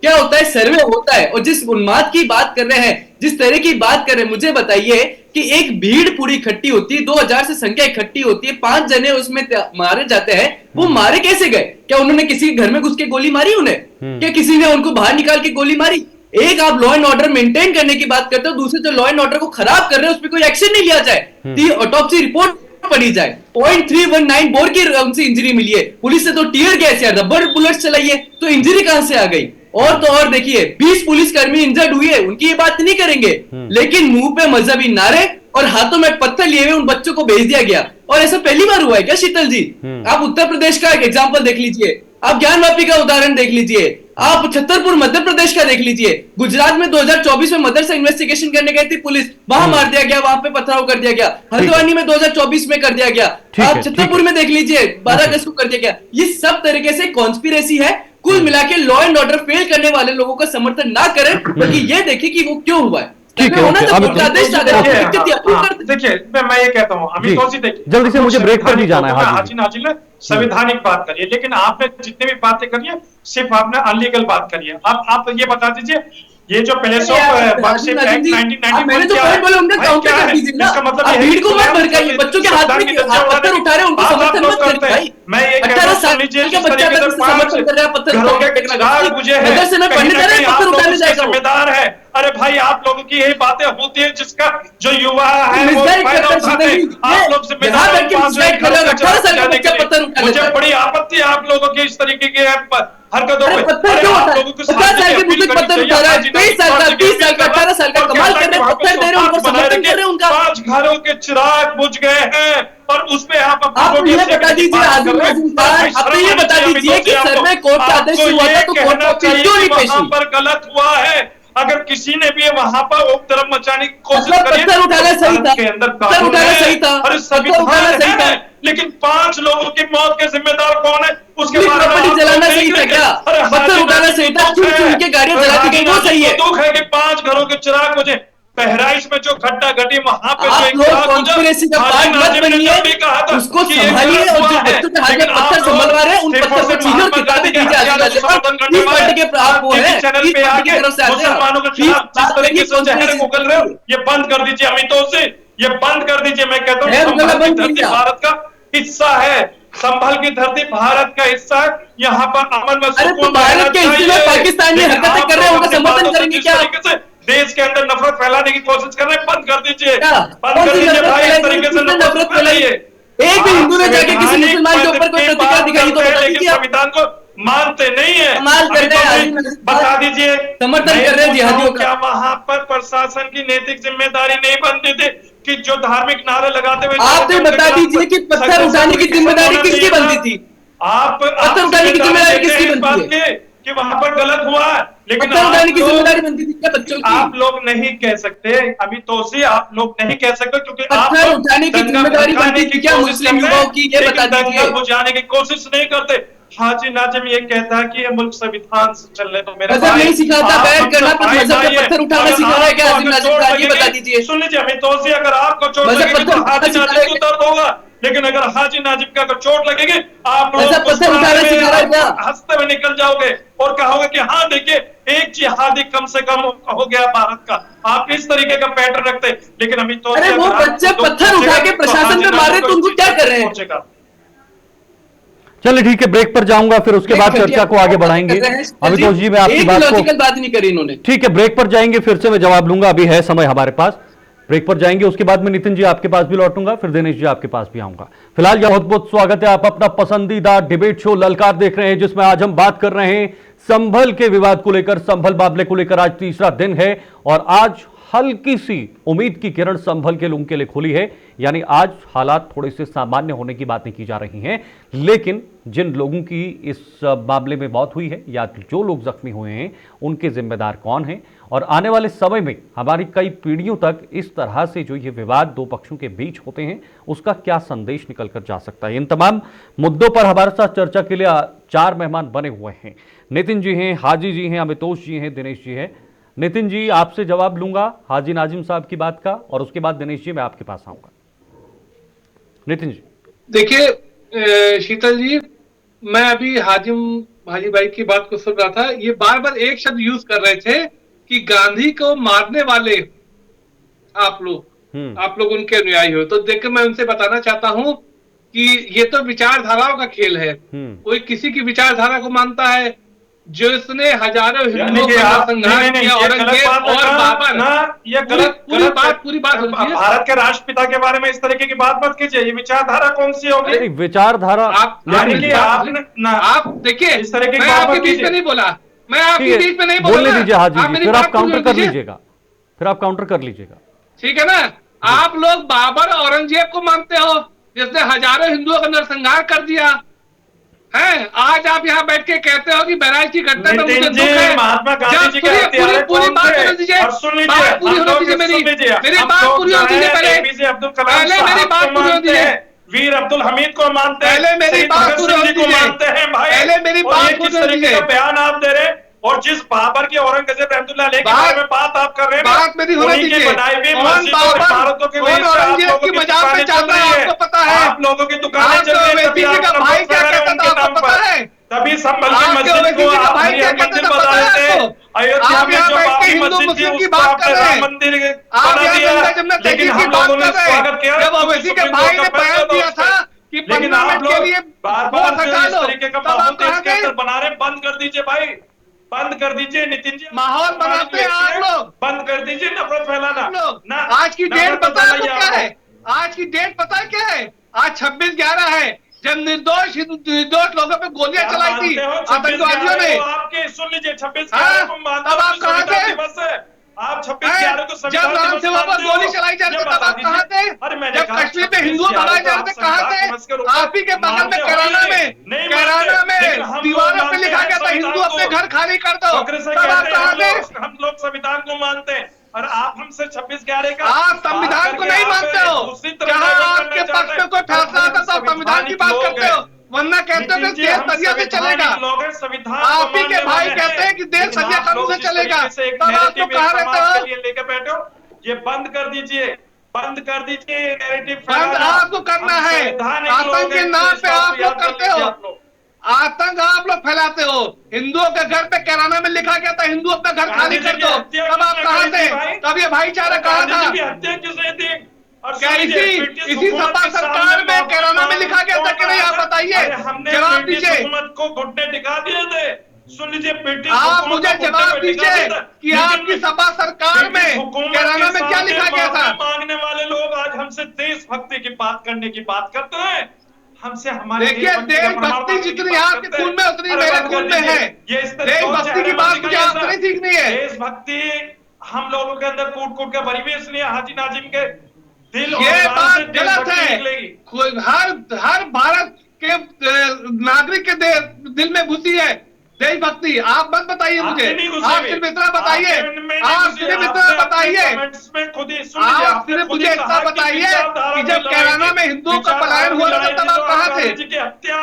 क्या होता है, सर्वे होता है, और जिस उन्माद की बात कर रहे हैं, जिस तरह की बात कर रहे हैं, मुझे बताइए कि एक भीड़ पूरी इकट्ठी होती है, 2000 से संख्या इकट्ठी होती है, 5 जने उसमें मारे जाते हैं। वो मारे कैसे गए? क्या उन्होंने किसी के घर में घुस के गोली मारी उन्हें? क्या किसी ने उनको बाहर निकाल के गोली मारी? एक आप लॉ एंड ऑर्डर मेंटेन करने की बात करते हो, दूसरे जो लॉ एंड ऑर्डर को खराब कर रहे हैं उस पर कोई एक्शन नहीं लिया जाए, ऑटोप्सी रिपोर्ट पड़ी जाए। 0.319 बोर की उनसे इंजरी मिली है, पुलिस ने तो टीयर गैस या रबर बुलेट चलाई है, तो इंजरी कहां से आ गई? और तो और देखिए 20 पुलिसकर्मी इंजर्ड हुए, उनकी ये बात नहीं करेंगे, लेकिन मुंह पे मजहबी नारे और हाथों में पत्थर लिए हुए उन बच्चों को भेज दिया गया। और ऐसा पहली बार हुआ है क्या शीतल जी? आप उत्तर प्रदेश का एक एग्जांपल देख लीजिए, आप ज्ञानवापी का उदाहरण देख लीजिए, आप छतरपुर मध्य प्रदेश का देख लीजिए, गुजरात में 2024 में मदरसा इन्वेस्टिगेशन करने गई थी पुलिस, वहां मार दिया गया, वहां पे पथराव कर दिया गया। हल्द्वानी में 2024 में कर दिया गया। आप छतरपुर में देख लीजिए 12 अगस्त को कर दिया गया। ये सब तरीके से कॉन्स्पिरेसी है। कुल मिला के लॉ एंड ऑर्डर फेल करने वाले लोगों का समर्थन ना करें, बल्कि ये देखें कि वो क्यों हुआ है। ठीक है, देखिए मैं ये कहता हूँ, अभी तो जल्दी से मुझे ब्रेक पर भी जाना है। हाजी नाजिल ने संवैधानिक बात करिए, लेकिन आपने जितने भी बातें करी है सिर्फ आपने अनलीगल बात करी है। आप ये बता दीजिए, ये जो प्लेस ऑफ वर्शिप एक्ट 1994 क्या है? इसका मतलब है भीड़ को मत भड़काइए, बच्चों के हाथ में पत्थर उठा रहे हैं, उनको समर्थन मत करिए। मैं ये कह रहा हूं, सुन लीजिए, जिस तरीके से 5 घरों के चिराग बुझे हैं, जिम्मेदार है। अरे भाई, आप लोगों की यही बातें होती है, जिसका जो युवा है वो फायदा उठाते हैं। आप लोग जिम्मेदार हैं। मुझे बड़ी आपत्ति है आप लोगों की इस तरीके की हरकतों पे। आप लोगों को 30 साल का 18 साल का कमाल कर रहे हैं, पत्थर दे रहे हैं, उनको समर्थन कर रहे हैं। उनका 5 घरों के चिराग बुझ गए हैं और उसमें आप ये बता दीजिए, आप ये बता दीजिए कि सर्वे कोर्ट का आदेश हुआ था तो कोर्ट को क्यों नहीं पेश हुई? पर गलत हुआ है। अगर किसी ने भी वहां पर उपद्रव मचाने की कोशिश करी, पत्थर उठाना सही था, के अंदर पत्थर उठाना सही था, और संविधान है, लेकिन 5 लोगों की मौत के जिम्मेदार कौन है? उसके बारे में जलाना सही था क्या? पत्थर उठाना सही था, उनके गाड़ियां जला दी गई, वो सही है। दुख है कि 5 घरों के चिराग मुझे बहराइच में जो घटना घटी वहां पे आप लोग कॉन्स्पिरेसी का पार्ट मत बनिए, उसको संभालिए, और जो बच्चों के हाथ में पत्थर संभलवा रहे हैं उन पत्थर को छीनिए और किताबें दीजिए। इस पार्टी के आप वो हैं, इस पार्टी की तरफ से आते हैं, मुसलमानों के खिलाफ जिस तरीके से जहर उगल रहे हो, ये बंद कर दीजिए अमितों से, ये बंद कर दीजिए। मैं कहता हूँ भारत का हिस्सा है, संभल की धरती भारत का हिस्सा है, यहाँ पर अमन व सुकून भारत के हिस्से में पाकिस्तान में हरकतें कर रहे हैं, उनका समर्थन करेंगे क्या? देश के अंदर नफरत फैलाने की कोशिश कर रहे हैं, बंद कर दीजिए, बंद कर दीजिए भाई। इस तरीके से नफरत फैलाइए। एक भी हिंदू ने जाके किसी मुसलमान के ऊपर कोई प्रतिक्रिया दिखाई तो बता दीजिए। संविधान को मानते नहीं है, बता दीजिए, समर्थन कर रहे हैं जिहादियों का। क्या वहां पर प्रशासन की नैतिक जिम्मेदारी नहीं बनती थी कि जो धार्मिक नारे लगाते हुए आप तो बता दीजिए कि पत्थर उठाने की जिम्मेदारी किसकी बनती थी? आप पत्थर उठाने की जिम्मेदारी किसकी बनती है? कि वहां पर गलत हुआ है, लेकिन पत्थर उठाने की जिम्मेदारी बनती थी क्या बच्चों की? आप लोग नहीं कह सकते, अभी तोसी आप लोग नहीं कह सकते, क्योंकि आप पत्थर लोग उठाने की दंगा जिम्मेदारी भड़काने बनती की थी क्या कोशिश मुस्लिम करते युवाओं हैं, की, ये लेकिन बता दंगा दीजिए। बुझाने की कोशिश नहीं करते। हाजी नाजिम ये कहता है कि ये मुल्क संविधान से चलने तो मेरे मजहब नहीं सिखाता, आप बैर हमसे करना, पर भाई मजहब भाई में है। पत्थर उठाना अगर सिखा रहा है क्या आपको हाजी अगर नाजिम चोट खान, ये बता लगेगी, दीजिए। सुन लीजिए अमित तोसी, अगर आपको चोट मजहब लगेगी पत्थर तो उठाना हाजी सिखा नाजिम रहा को है, दर्द होगा, लेकिन अगर हाजी नाजिम का अगर चोट लगेगी आप लोग मजहब पत्थर मुस्कुराते उठाना सिखा रहा है हुए क्या? हंसते हुए निकल जाओगे और कहोगे कि हाँ देखिए एक जिहादी कम से कम हो गया भारत का। आप इस तरीके का पैटर्न रखते, लेकिन अमित तोसी अरे वो अगर आपको बच्चे दुख पत्थर पहुंचेगा, उठा के तो प्रशासन हाजी पे मार नाजिम रहे को तो इस उनको चीज क्या का कर दुख रहे हैं? पहुंचेगा। चलिए ठीक है, ब्रेक पर जाऊंगा, फिर उसके बाद चर्चा को आगे बढ़ाएंगे। अमितोष जी, मैं आपकी बात को, लॉजिकल बात नहीं करी इन्होंने। ठीक है, ब्रेक पर जाएंगे, फिर से मैं जवाब लूंगा, अभी है समय हमारे पास। ब्रेक पर जाएंगे, उसके बाद में नितिन जी आपके पास भी लौटूंगा, फिर दिनेश जी आपके पास भी आऊंगा। फिलहाल बहुत बहुत स्वागत है, आप अपना पसंदीदा डिबेट शो ललकार देख रहे हैं, जिसमें आज हम बात कर रहे हैं संभल के विवाद को लेकर, संभल मामले को लेकर। आज तीसरा दिन है और आज हल्की सी उम्मीद की किरण संभल के लोगों के लिए खुली है, यानी आज हालात थोड़े से सामान्य होने की बातें की जा रही हैं। लेकिन जिन लोगों की इस मामले में मौत हुई है या जो लोग जख्मी हुए हैं, उनके जिम्मेदार कौन हैं, और आने वाले समय में हमारी कई पीढ़ियों तक इस तरह से जो ये विवाद दो पक्षों के बीच होते हैं, उसका क्या संदेश निकल कर जा सकता है, इन तमाम मुद्दों पर हमारे साथ चर्चा के लिए चार मेहमान बने हुए हैं। नितिन जी हैं, हाजी जी हैं, अमितोष जी हैं, दिनेश जी हैं। नितिन जी, आपसे जवाब लूंगा हाजी नाजिम साहब की बात का, और उसके बाद दिनेश जी मैं आपके पास आऊंगा। नितिन जी। देखिए शीतल जी, मैं अभी हाजी भाई की बात को सुन रहा था। ये बार बार एक शब्द यूज कर रहे थे कि गांधी को मारने वाले आप लोग उनके अनुयायी हो। तो देखकर मैं उनसे बताना चाहता हूं कि ये तो विचारधाराओं का खेल है। कोई किसी की विचारधारा को मानता है, जो इसने हजारों हिंदुओं का संघर्ष किया, औरंगजेब और बाबर। ये गलत पूरी बात होती है। भारत के राष्ट्रपिता के बारे में इस तरीके की बात मत कीजिए। ये विचारधारा कौन सी होगी? विचारधारा आप देखिए, इस तरह की मैं आपके बीच में नहीं बोला, मैं आपके बीच में नहीं बोला। बोलने दीजिए हाजी जी, फिर आप काउंटर कर लीजिएगा, फिर आप काउंटर कर लीजिएगा, ठीक है ना? आप लोग बाबर औरंगजेब को मानते हो, जिसने हजारों हिंदुओं का नरसंहार कर दिया है। आज आप यहाँ बैठ के कहते हो कि बहराइच की घटना पर मुझे दुख है। महात्मा गांधी जी के पूरी बात होने दीजिए, बात पूरी होने दीजिए, मेरी बात पूरी होने दीजिए। पहले मेरी बात पूरी होने दीजिए। वीर अब्दुल हमीद को मानते हैं, पहले मेरी बात पूरी होने दीजिए, मानते हैं भाई। पहले मेरी बात पूरी होने दीजिए। बयान आप दे रहे हैं, और जिस बाबर की औरंगजेब रहमतुल्लाह अलैह के बारे में बात आप कर रहे हैं, बात मेरी होने दीजिए। भारतों के औरंगजेब की मजाक में जाता है, आपको पता है? आप लोगों की दुकानें चल रही है, तभी आप भाई क्या कहता था, आपको पता है? तभी संभल की मस्जिद को आप मंदिर बता रहे थे। अयोध्या में जो बाबरी मस्जिद थी उसको आपने राम मंदिर बना दिया, लेकिन हम लोगों ने स्वागत किया। जब ओवैसी के भाई ने बयान दिया था कि लेकिन आप लोग के लिए बार-बार इस तरीके का माहौल देश के अंदर बना रहे, बंद कर दीजिए भाई, बंद कर दीजिए। नितिन जी, माहौल बनाते हैं आप लोग, बंद कर दीजिए नफरत फैलाना। आज की डेट पता है क्या है? आज की डेट पता है क्या है? आज 26/11 है, जब निर्दोष लोगों पे गोलियां चलाई थी आतंकवादियों ने। आपके सुन लीजिए, 26 तब आप कहाँ थे? आप 26/11 को जब राम सेवा पर गोली चलाई जा रही थी, तब आप कहाँ थे? जब कश्मीर में हिंदू भगाए जा रहे थे, कहाँ थे? आप ही के बगल में कैराना में दीवारों पे लिखा गया था, हिंदू अपने घर खाली कर दो। तब आप कहाँ थे? हम लोग संविधान को मानते हैं, और आप हमसे 26/11 का आप संविधान को नहीं मानते हो। जहाँ आपके पक्ष में कोई फैसला आता तो आप संविधान की बात करते हो, वरना कहते हो कि देश सदिया से चलेगा। आप ही के भाई कहते हैं कि देश सदिया कानून से चलेगा, तब आप तो कहाँ रहते हो? लेके बैठे हो, ये बंद कर दीजिए, बंद कर दीजिए नैरेटिव। बंद आपको करना है। आतंक के नाम पे आप लोग करते हो, आतंक आप लोग फैलाते हो। हिंदुओं के घर पे कैराना में लिखा गया था हिंदू अपना घर खाली कर दो, तब आप कहाँ थे? तब ये भाईचारा कहाँ था? हत्या किसने थी? और क्या इसी सपा सरकार में कैराना में लिखा गया था कि नहीं? आप बताइए, जवाब दीजिए। हुकूमत को घुटने टिका दिए थे। सुन लीजिए, आप मुझे जवाब दीजिए कि आपकी सपा सरकार में कैराना में क्या लिखा गया था? मांगने वाले लोग आज हमसे देशभक्ति की बात करने की बात करते हैं, हमसे हमारे देखिए, देशभक्ति जितनी आपके खून में उतनी मेरे खून में है। देशभक्ति की बात मुझे आपसे नहीं सीखनी है। देशभक्ति हम लोगों के अंदर कूट कूट के भरी हुई, इसलिए हाजी नाजिम के दिल ये बात गलत है। हर भारत के नागरिक के दिल में घुसी है देशभक्ति आप मत बताइए मुझे, आपने नहीं घुसे आप हुए। सिर्फ इतना बताइए, आपने में नहीं आप घुसे, सिर्फ आपने इतना अपने बताइए, कमेंट्स में खुद ही सुन लीजिए, आप आपने सिर्फ खुद मुझे ही इतना कहा कि बताइए विचारधारा कि की जब लड़ाई कैराना थी, में हिंदुओं का विचारधारा पलायन की हुआ था लड़ाई तब थी, आप तो कहाँ गांधी थे? जी की हत्या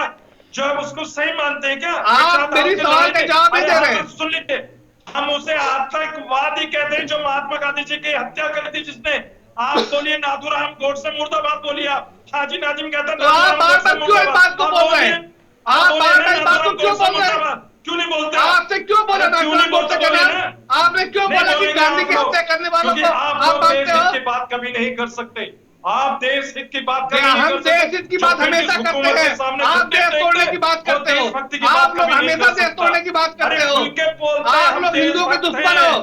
जो है उसको सही मानते हैं क्या? आप विचारधारा मेरी की सवाल लड़ाई का थी। जवाब नहीं अरे दे हाँ, रहे। तो सुन लीजिए, हम उसे आतंकवादी कहते हैं जो महात्मा गांधी जी की हत्या करी थी जिसने। आप बोलिए नाथूराम गोडसे मुर्दाबाद बोलिए, आप हाजी नाजिम कहते हैं तो आप नाथूराम बार गोडसे बार क्यों इस बात को मुर्दाबाद। बोल रहे हैं? आप बोलिए बार ना बार इस बात को नाथूराम क्यों गोडसे बोल रहे हैं? मुर्दाबाद, क्यों नहीं बोलते? आपसे क्यों बोला अरे क्यों नाथूराम नहीं गोडसे बोलते? का बोलिए नाम? ना। आपने क्यों नहीं बोला कि बोलेंगे गांधी आप की लोग, हत्या करने वालों क्योंकि को आप आप लोग मानते देश हित हो? की बात कभी नहीं कर सकते। आप देश हित की बात कभी नहीं हम कर देश सकते। हित की जो बात ब्रिटिश हमेशा करते हुकूमत के हैं, सामने आप झुकते देश देखते तोड़ने की हैं, बात वो करते हो, देशभक्ति की आप बात लोग कभी नहीं हमेशा कर देश सकता। तोड़ने की बात अरे करते हो, खुल के बोलते हैं, आप हम लोग हिंदुओं के देशभक्त दुश्मन हैं। हो।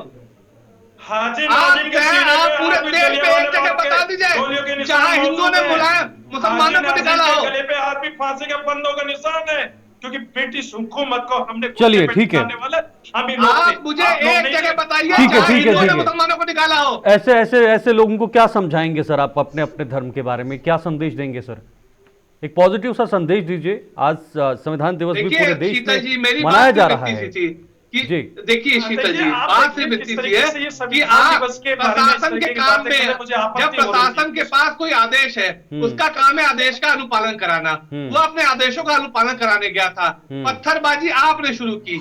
हाजी आप नाजिम के जो है सीने आप पे पूरे आज भी देश जलियां पे एक वाले जगह बाग के बता दीजिए गोलियों के निशान जहां हिंदुओं ने मौजूद हैं। मुलायम मुसलमानों को हाजी निकाला नाजिम हो। के गले पे आज भी फांसी के फंदों का निशान है, क्योंकि ब्रिटिश हुकूमत को हमने चलिए, घुटने पे ठीक है। टिकाने वाले हम ही लोग थे। आप मुझे आप लोग एक नहीं जगह थे। बताइए ठीक है, जहां ठीक है, हिंदुओं ने ठीक है। मुसलमानों को निकाला हो। ऐसे ऐसे ऐसे लोगों को क्या समझाएंगे सर आप अपने अपने धर्म के बारे में? क्या संदेश देंगे सर? एक पॉजिटिव सा संदेश दीजिए। आज संविधान दिवस भी पूरे देखिए देश शीतल जी, में मेरी मनाया बात जा सिर्फ रहा इतनी है। सी थी कि जी। देखिए शीतल देखिए, जी, आप बात देखिए सिर्फ किस इतनी सी तरीके है से ये कि संविधान आप दिवस के बारे में इस प्रशासन के तरीके की काम बातें में करने मुझे आपत्ति जब हो रही थी। प्रशासन के पास कोई आदेश है उसका काम है आदेश का अनुपालन कराना। वो अपने आदेशों का अनुपालन कराने गया था। पत्थरबाजी आपने शुरू की,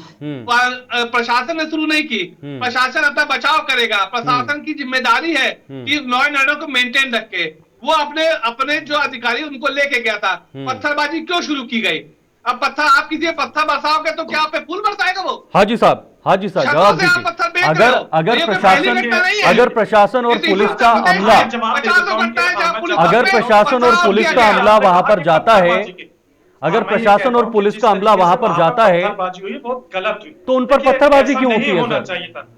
प्रशासन ने शुरू नहीं की। प्रशासन अपना बचाव करेगा। प्रशासन की जिम्मेदारी है कि लॉ एंड ऑर्डर को मेंटेन रखे। वो अपने अपने जो अधिकारी उनको लेके गया था। पत्थरबाजी क्यों शुरू की गई? अब पत्थर आप किसी पत्थर बरसाओगे तो क्या आप पे पुल बरसाएगा वो? हाजी साहब जवाब छतों से आप पत्थर दीजिए। फेंक रहे हो। अगर ये कोई पहली प्रशासन घटना नहीं है। अगर प्रशासन और इस पुलिस हिसाब का से देश अमला में पचासों घटनाएं जहाँ पुलिस अगर पे प्रशासन और बचाव पुलिस किया का गया। अमला वहां पर जाता है, अगर मैं ये प्रशासन कहता और हूं कि पुलिस जिस का अमला तरीके वहां से पर वहां जाता है पत्थरबाजी हुई बहुत गलत हुई। तो उन पर देखिए, पत्थरबाजी ऐसा क्यों नहीं होती है होना सर? चाहिए था।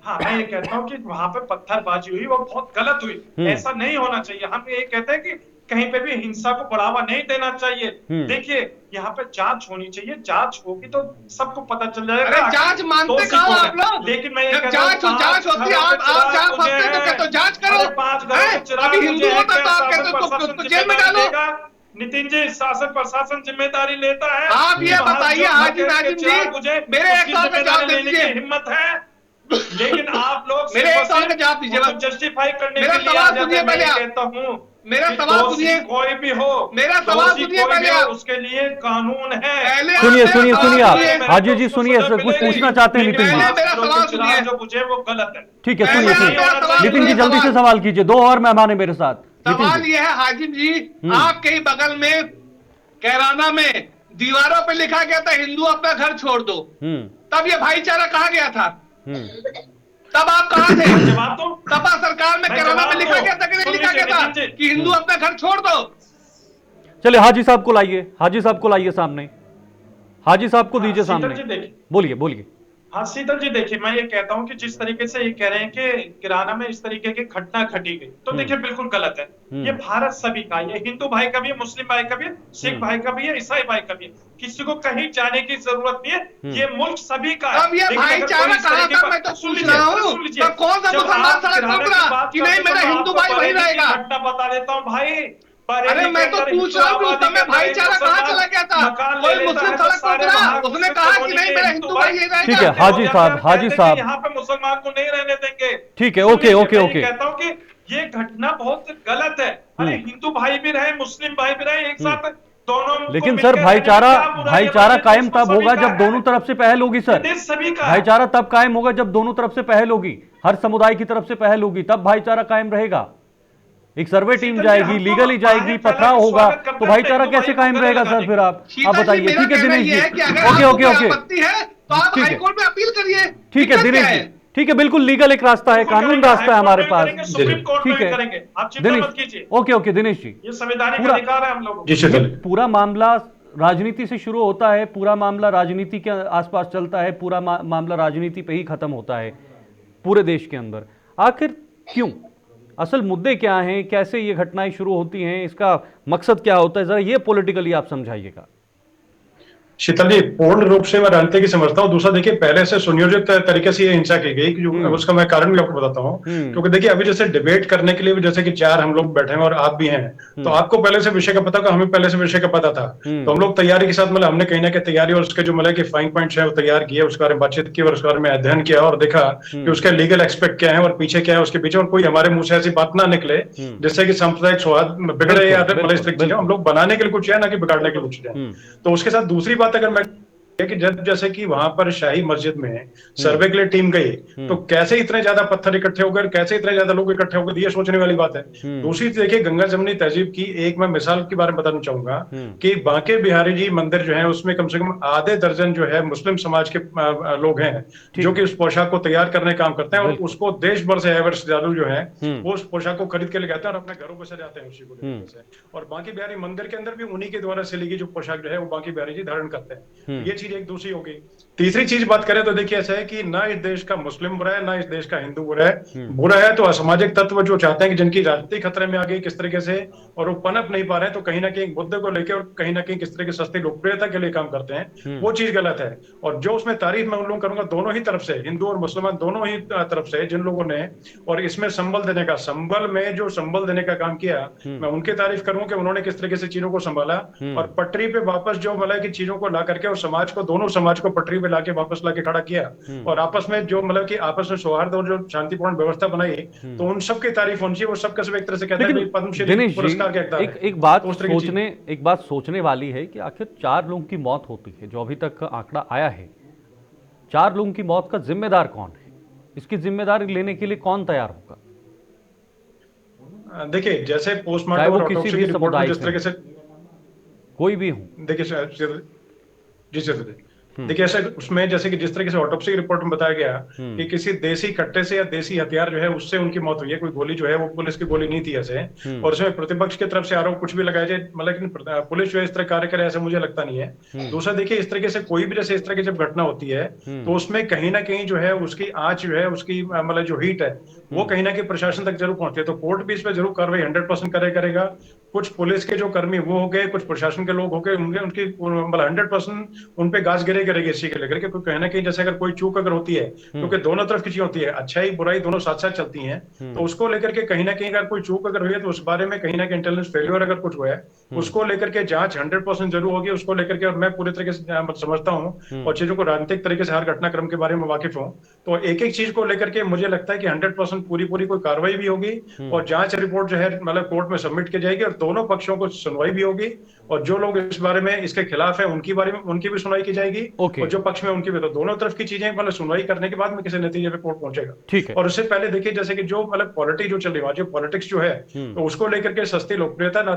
हाँ, मैं ये कहता हूँ कि वहां पे पत्थरबाजी हुई वो बहुत गलत हुई। ऐसा नहीं होना चाहिए। हम ये कहते हैं कि कहीं पे भी हिंसा को बढ़ावा नहीं देना चाहिए। देखिए, यहाँ पे जांच होनी चाहिए। जांच होगी तो सबको पता चल जाएगा। अरे जांच मानते कहाँ हो आप लोग? लेकिन मैं ये जब कहता हूँ, जांच होती है आप जहाँ फंसते तो कहते हो जांच करो। 5 घरों के चिराग अभी हिंदू मुझे होता है, तो आप शासन कहते हो प्रशासन उसको जेल में डालो। जिम्मेदारी लेगा। नितिन जी, शासन प्रशासन जिम्मेदारी लेता है। आप ये वहाँ बताइए जो हाजी घर के नाजिम चिराग जी, बुझे, मेरे एक उसकी सवाल का जवाब जिम्मेदारी दे लेने दीजिए। की हिम्मत है, लेकिन आप लोग मेरे एक सवाल का जवाब दीजिए बस। जस्टिफाई करने मेरा के लिए सवाल आ जाते सुनिए हैं। मैं पहले ये आप। कहता हूँ मेरा कि सवाल दोषी सुनिए। कोई भी हो, मेरा सवाल दोषी सुनिए कोई पहले भी हो, आप। उसके लिए कानून है। पहले आप सुनिए मेरा सुनिए सवाल सुनिए आप सुनिए। हाजी जी सुनिए सर, कुछ पूछना चाहते हैं नितिन पहले जी? मेरा सवाल सुनिए। जो बुझे वो गलत है। ठीक है, पहले सुनिए आप सुनिए मेरा सवाल नितिन जी सुनिए, जल्दी से सवाल कीजिए। 2 और मेहमान है मेरे साथ। नितिन सवाल जी, यह है हाजिम जी, आपके ही बगल में कैराना में दीवारों पे लिखा गया था हिंदू अपना घर छोड़ दो। तब ये भाईचारा कहा गया था? तब आप कहां थे? जवाब दो। सपा सरकार में कैराना में लिखा गया था कि नहीं लिखा गया था कि हिंदू अपना घर छोड़ दो? चलिए हाजी साहब को लाइए। हाजी साहब को लाइए सामने। हाजी साहब को दीजिए शीतल सामने। जी देखिए। बोलिए बोलिए। हाँ शीतल जी देखिए, मैं ये कहता हूँ कि जिस तरीके से ये कह रहे हैं कि किराना में इस तरीके की घटना घटी गई, तो देखिए बिल्कुल गलत है। ये भारत सभी का, ये हिंदू भाई का भी है, मुस्लिम भाई का भी है, सिख भाई का भी है, ईसाई भाई का भी है। किसी को कहीं जाने की जरूरत नहीं है। ये मुल्क सभी का है। अब ये लेकिन अगर भाईचारा कोई इस कहाँ तरीके था? का- मैं तो सुन पूछ लीजिए, रहा हूँ। सुन लीजिए। तब कौन सा जब मुसलमान आप सड़क किराना रोक की रहा बात कि करते नहीं हैं, मेरा तो मैं हिंदू आपको भाई वहीं बरेली की रहेगा? घटना बता देता हूँ भाई। अरे मैं तो पूछ रहा हूँ कि उस समय भाईचारा कहाँ चला गया था? कोई मुस्लिम सड़क रोक रहा, उसने कहा कि नहीं मेरा हिंदू भाई यहीं रहेगा। ठीक है हाजी साहब, हाजी साहब यहाँ पे मुसलमान को नहीं रहने देंगे। ठीक है, ओके ओके ओके। कहता हूँ कि ये घटना बहुत गलत है। अरे हिंदू भाई भी रहे, मुस्लिम भाई भी रहे, एक साथ दोनों। लेकिन सर भाईचारा कायम तब होगा जब दोनों तरफ से पहल होगी सर। सभी का भाईचारा तब कायम होगा जब दोनों तरफ से पहल होगी, हर समुदाय की तरफ से पहल होगी, तब भाईचारा कायम रहेगा। एक सर्वे टीम जाएगी, लीगली जाएगी, पथराव होगा, तो भाईचारा कैसे कायम रहेगा सर? फिर आप बताइए। ठीक है Dinesh ji, okay okay okay, तो आप ठीक है। हाईकोर्ट में अपील करिए। ठीक है दिनेश जी, ठीक है, बिल्कुल लीगल एक रास्ता है, कानून रास्ता है हमारे पास। सुप्रीम कोर्ट में ठीक है करेंगे, आप चिंता मत दिनेश, कीजिए। ओके ओके दिनेश जी, ये संवैधानिक पूरा- अधिकार है हम लोगों जी को। शीतल। पूरा मामला राजनीति से शुरू होता है, पूरा मामला राजनीति के आसपास चलता है, पूरा मामला राजनीति पे ही खत्म होता है पूरे देश के अंदर। आखिर क्यों? असल मुद्दे क्या हैं? कैसे ये घटनाएं शुरू होती हैं? इसका मकसद क्या होता है? जरा ये पॉलिटिकली आप समझाइएगा। शीतल जी, पूर्ण रूप से मैं राजनीति की समझता हूँ। दूसरा देखिए, पहले से सुनियोजित तरीके से ये हिंसा की गई, उसका मैं कारण भी आपको बताता हूँ। क्योंकि देखिए, अभी जैसे डिबेट करने के लिए भी जैसे कि 4 हम लोग बैठे हैं और आप भी हैं, तो आपको पहले से विषय का पता था, हमें पहले से विषय का पता था। तो हम लोग तैयारी के साथ, मतलब हमने कहीं ना कहीं तैयारी और उसके जो मतलब कि फाइन पॉइंट्स है वो तैयार किए, उसके बारे में बातचीत की और उसके बारे में अध्ययन किया और देखा कि उसके लीगल एक्सपेक्ट क्या है और पीछे क्या है उसके पीछे, और कोई हमारे मुंह से ऐसी बात ना निकले जिससे कि सांप्रदायिक सौहार्द बिगड़े या मतलब इस तरह की चीजें। हम लोग बनाने के लिए कुछ है ना कि बिगाड़ने के लिए कुछ है। तो उसके साथ दूसरी बात अगर मैं कि जब जैसे कि वहां पर शाही मस्जिद में सर्वे के लिए टीम गई, तो कैसे इतने ज्यादा पत्थर इकट्ठे हो गए, कैसे इतने ज्यादा लोग इकट्ठे हो गए, ये सोचने वाली बात है। दूसरी देखिए, गंगा जमुनी तहजीब की एक मैं मिसाल के बारे में बताना चाहूंगा कि बांके बिहारी जी मंदिर जो है उसमें कम से कम आधे दर्जन जो है मुस्लिम समाज के लोग हैं जो कि उस पोशाक को तैयार करने का काम करते हैं और उसको देश भर से एवर श्रद्धालु जो है वो उस पोशाक को खरीद के ले जाते हैं और अपने घरों पर सजाते हैं उसी को लेकर से। और बांके बिहारी मंदिर के अंदर भी उन्हीं के द्वारा सिली गई जो पोशाक जो है वो बांके बिहारी जी धारण करते हैं। ये चीज एक दूसरी हो गई। तीसरी चीज बात करें तो देखिए, ऐसा है कि ना इस देश का मुस्लिम बुरा है ना इस देश का हिंदू बुरा है। बुरा है तो असामाजिक तत्व जो चाहते हैं कि जिनकी राजनीति खतरे में आ गई किस तरीके से और वो पनप नहीं पा रहे हैं, तो कहीं ना कहीं मुद्दे को लेकर और कहीं ना कहीं किस तरह की सस्ती लोकप्रियता के लिए काम करते हैं, वो चीज गलत है। और जो उसमें तारीफ मैं उन लोगों करूंगा दोनों ही तरफ से, हिंदू और मुसलमान दोनों ही तरफ से, जिन लोगों ने और इसमें संबल देने का, संबल में जो संबल देने का काम किया, मैं उनकी तारीफ करूंगा कि उन्होंने किस तरीके से चीजों को संभाला और पटरी पे वापस जो मतलब की चीजों को ला करके और समाज को, दोनों समाज को पटरी पे लाके वापस लाके खड़ा किया और आपस में जो मतलब कि आपस में सौहार्द और जो शांतिपूर्ण व्यवस्था बनाई, तो उन सब की तारीफ होनी चाहिए। वो सब सब एक तरह से कहते हैं कि पद्मश्री पुरस्कार के हकदार हैं। एक बात सोचने वाली है कि आखिर 4 लोगों की मौत होती है, जो अभी तक आंकड़ा आया है, 4 लोगों की मौत का जिम्मेदार कौन है? इसकी जिम्मेदारी लेने के लिए कौन तैयार होगा? देखिए, जैसे पोस्टमार्टम और ऑटोप्सी की रिपोर्ट में जिस तरीके से कोई भी हो, देखिए जी सर, देखिए ऐसे उसमें जैसे कि जिस तरीके से ऑटोप्सी की रिपोर्ट में बताया गया कि किसी देसी कट्टे से या देसी हथियार जो है उससे उनकी मौत हुई है, कोई गोली जो है वो पुलिस की गोली नहीं थी ऐसे। और उसमें प्रतिपक्ष की तरफ से आरोप कुछ भी लगाया जाए, मतलब पुलिस जो है इस तरह कार्य करे ऐसा मुझे लगता नहीं है। दूसरा देखिए, इस तरीके से कोई भी जैसे इस तरह की जब घटना होती है तो उसमें कहीं ना कहीं जो है उसकी आंच जो है उसकी मतलब जो हीट है वो कहीं ना कहीं प्रशासन तक जरूर पहुंचती है। तो कोर्ट भी इस पर जरूर कार्रवाई 100% करेगा। कुछ पुलिस के जो कर्मी वो हो गए, कुछ प्रशासन के लोग हो गए, उनकी मतलब 100% उन पे गाज गिरेगी इसी के लेकर के। कहीं ना कहीं जैसे अगर कोई चूक अगर होती है, क्योंकि दोनों तरफ की चीज होती है, अच्छाई बुराई दोनों साथ साथ चलती हैं, तो उसको लेकर के कहीं ना कहीं अगर कोई चूक अगर हुई है तो उस बारे में कहीं ना कहीं इंटेलिजेंस फेल्योर अगर कुछ हुआ है उसको लेकर के जांच 100% जरूर होगी उसको लेकर के। और मैं पूरी तरीके से समझता हूँ और चीजों को राजनीतिक तरीके से हर घटनाक्रम के बारे में वाकिफ हूँ, तो एक एक चीज को लेकर के मुझे लगता है कि 100% पूरी कोई कार्रवाई भी होगी और जांच रिपोर्ट जो है मतलब कोर्ट में सबमिट की जाएगी और दोनों पक्षों को सुनवाई भी होगी। और जो लोग इस बारे में इसके खिलाफ है उनकी बारे में उनकी भी सुनवाई की जाएगी और जो पक्ष में उनकी भी। तो दोनों तरफ की चीजें मतलब सुनवाई करने के बाद में किसी नतीजे पे कोर्ट पहुंचेगा। ठीक है। और उससे पहले देखिए, जैसे कि जो मतलब पॉलिटिक्स जो चल रही है, जो पॉलिटिक्स जो है, तो उसको लेकर के सस्ती लोकप्रियता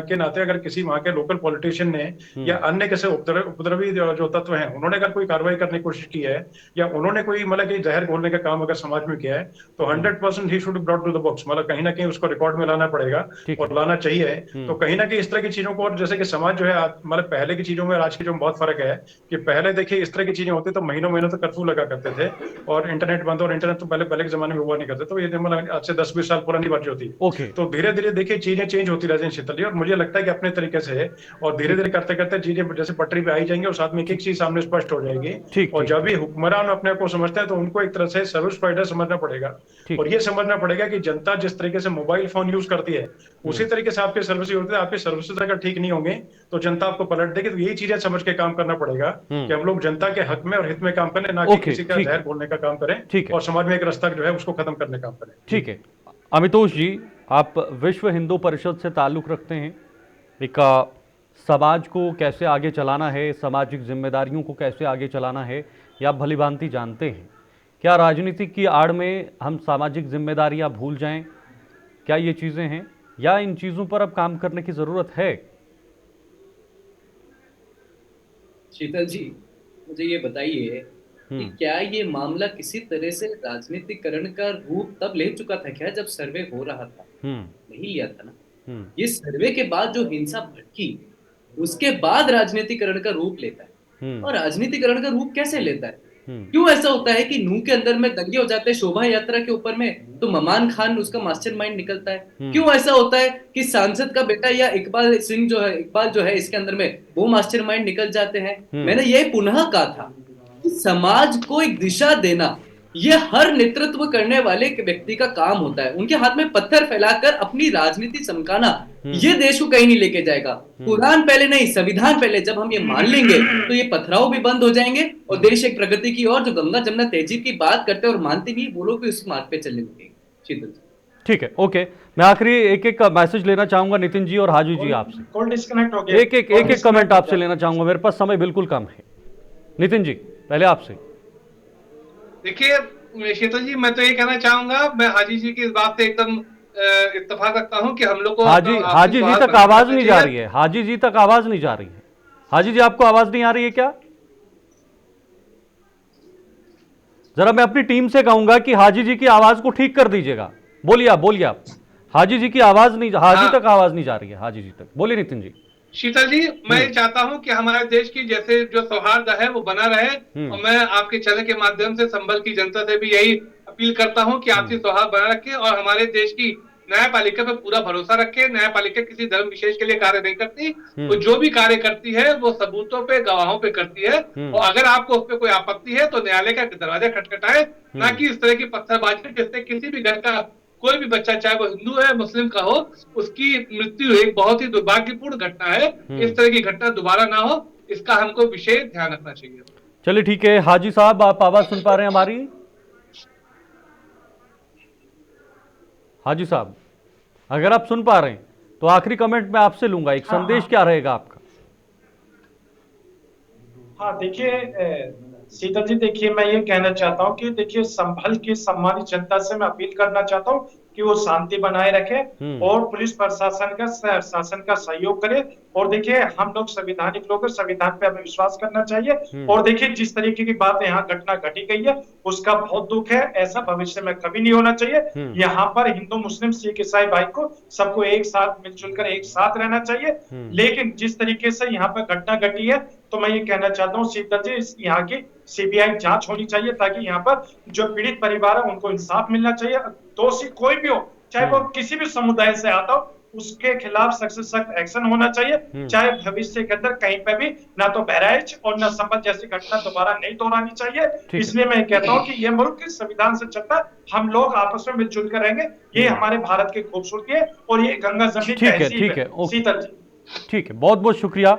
के नाते अगर किसी वहां के लोकल पॉलिटिशियन ने या अन्य किसी उपद्रवी जो तत्व हैं उन्होंने अगर कोई कार्रवाई करने की कोशिश की है या उन्होंने कोई मतलब कि जहर घोलने का काम अगर समाज में किया है, तो 100% ही should brought to the box, मतलब कहीं ना कहीं उसको रिकॉर्ड में लाना पड़ेगा और लाना चाहिए। तो कहीं ना कहीं इस तरह की चीजों को, और जैसे कि समाज जो है मतलब पहले की चीजों में आज की जो बहुत फर्क है कि पहले देखिए इस तरह की चीजें होती तो महीनों तक कर्फ्यू लगा करते थे और इंटरनेट बंद, और इंटरनेट तो पहले के जमाने में हुआ नहीं करते, तो ये मतलब आज से 10-20 साल पुरानी बात होती है। तो धीरे धीरे देखिए चीजें चेंज होती रहती हैं शीतल जी, और मुझे लगता है कि अपने तरीके से और धीरे धीरे करते करते चीजें जैसे पटरी पे आई जाएंगी और साथ में एक चीज सामने स्पष्ट हो जाएगी। और जब भी हुक्मरान अपने को समझते हैं तो उनको एक तरह से सर्विस प्रोवाइडर समझना पड़ेगा और ये समझना पड़ेगा कि जनता जिस तरीके से मोबाइल फोन यूज करती है उसी तरीके से आपकी सर्विस होती है। आपकी सर्विसेज अगर ठीक नहीं होंगे तो जनता आपको पलट देगी। तो यही चीजें समझ के काम करना पड़ेगा कि हम लोग जनता के हक में और हित में काम करें, ना कि किसी का जहर बोलने का काम करें और समाज में एक रास्ता जो है उसको खत्म करने का काम करें। ठीक है अमितोष जी, आप विश्व हिंदू परिषद से ताल्लुक रखते हैं। एक समाज को कैसे आगे चलाना है, सामाजिक जिम्मेदारियों को कैसे आगे चलाना है, ये आप भली भांति जानते हैं। क्या राजनीति की आड़ में हम सामाजिक जिम्मेदारियां भूल जाएं? क्या ये चीज़ें हैं या इन चीज़ों पर अब काम करने की ज़रूरत है? शीतल जी, मुझे ये बताइए कि क्या ये मामला किसी तरह से राजनीतिकरण का रूप तब ले चुका था क्या जब सर्वे हो रहा था? नहीं लिया था ना। ये सर्वे के बाद जो हिंसा भड़की उसके बाद राजनीतिकरण का रूप लेता है। और राजनीतिकरण का रूप कैसे लेता है? क्यों ऐसा होता है कि नूह के अंदर में दंगे हो जाते हैं शोभा यात्रा के ऊपर में, तो ममान खान उसका मास्टरमाइंड निकलता है। क्यों ऐसा होता है कि सांसद का बेटा या इकबाल जो है इसके अंदर में वो मास्टरमाइंड निकल जाते हैं। मैंने ये पुनः कहा था कि समाज को एक दिशा देना ये हर नेतृत्व करने वाले व्यक्ति का काम होता है। उनके हाथ में पत्थर फैलाकर अपनी राजनीति चमकाना ये देश को कहीं नहीं लेके जाएगा। कुरान पहले नहीं, संविधान पहले। जब हम ये मान लेंगे तो ये पथराव भी बंद हो जाएंगे और देश एक प्रगति की ओर, जो गंगा जमुना तहजीब की बात करते हैं और मानते भी, वो लोग भी उस मार्ग पे चलने लगेंगे। शीतल जी, ठीक है, ओके। मैं आखिरी एक मैसेज लेना चाहूंगा नितिन जी और हाजी जी आपसे। कॉल डिस्कनेक्ट हो गया। एक कमेंट आपसे लेना चाहूंगा, मेरे पास समय बिल्कुल कम है। नितिन जी पहले आपसे। देखिए शीतल जी, मैं तो ये कहना चाहूंगा, मैं हाजी जी की इस बात से एकदम इत्तेफाक रखता हूं कि हम लोग को हाजी जी तक आवाज नहीं जा रही है। हाजी जी तक आवाज नहीं जा रही है। हाजी जी आपको आवाज नहीं आ रही है क्या? जरा मैं अपनी टीम से कहूंगा कि हाजी जी की आवाज को ठीक कर दीजिएगा। बोलिए आप। हाजी जी की आवाज नहीं, हाजी तक आवाज नहीं जा रही है। हाजी जी तक बोलिए नितिन जी। शीतल जी, मैं ये चाहता हूं कि हमारे देश की जैसे जो सौहार्द है वो बना रहे, और मैं आपके चैनल के माध्यम से संभल की जनता से भी यही अपील करता हूं कि आपसी सौहार्द बना रखें और हमारे देश की न्यायपालिका पे पूरा भरोसा रखें। न्यायपालिका किसी धर्म विशेष के लिए कार्य नहीं करती, वो जो भी कार्य करती है वो सबूतों पे, गवाहों पे करती है। और अगर आपको उस पर कोई आपत्ति है तो न्यायालय का दरवाजा खटखटाए, ना कि इस तरह की पत्थरबाजी जिससे किसी भी घर का कोई भी बच्चा, चाहे वो हिंदू है मुस्लिम का हो, उसकी मृत्यु एक बहुत ही दुर्भाग्यपूर्ण घटना है। इस तरह की घटना दोबारा ना हो, इसका हमको विशेष ध्यान रखना चाहिए। चलिए ठीक है। हाजी साहब आप आवाज सुन पा रहे हैं हमारी? हाजी साहब अगर आप सुन पा रहे हैं तो आखिरी कमेंट मैं आपसे लूंगा। एक संदेश क्या रहेगा आपका? हाँ देखिए शीतल जी, देखिए मैं ये कहना चाहता हूँ कि देखिए संभल की सम्मानित जनता से मैं अपील करना चाहता हूँ कि वो शांति बनाए रखे और पुलिस प्रशासन का शासन का सहयोग करे। और देखिए हम लोग संवैधानिक लोग हैं, संविधान पे हमें विश्वास करना चाहिए। और देखिए जिस तरीके की बात यहाँ घटना घटी गई है उसका बहुत दुख है। ऐसा भविष्य में कभी नहीं होना चाहिए। यहाँ पर हिंदू मुस्लिम सिख ईसाई भाई को सबको एक साथ मिलजुल कर एक साथ रहना चाहिए। लेकिन जिस तरीके से यहाँ पर घटना घटी है तो मैं ये कहना चाहता हूँ शीतल जी, यहाँ की सीबीआई जांच होनी चाहिए ताकि यहाँ पर जो पीड़ित परिवार है उनको इंसाफ मिलना चाहिए। दोषी कोई भी हो, चाहे वो किसी भी समुदाय से आता हो, उसके खिलाफ सख्त से सख्त एक्शन होना चाहिए। चाहे भविष्य के अंदर कहीं पे भी ना तो बहराइच और ना संभल जैसी घटना दोबारा नहीं दोहरानी चाहिए। इसलिए मैं कहता हूँ कि ये मुल्क संविधान से चलता है, हम लोग आपस में मिलजुल कर रहेंगे। ये हमारे भारत की खूबसूरती है और ये गंगा जमीन की तहसीब है। शीतल जी ठीक है, बहुत बहुत शुक्रिया।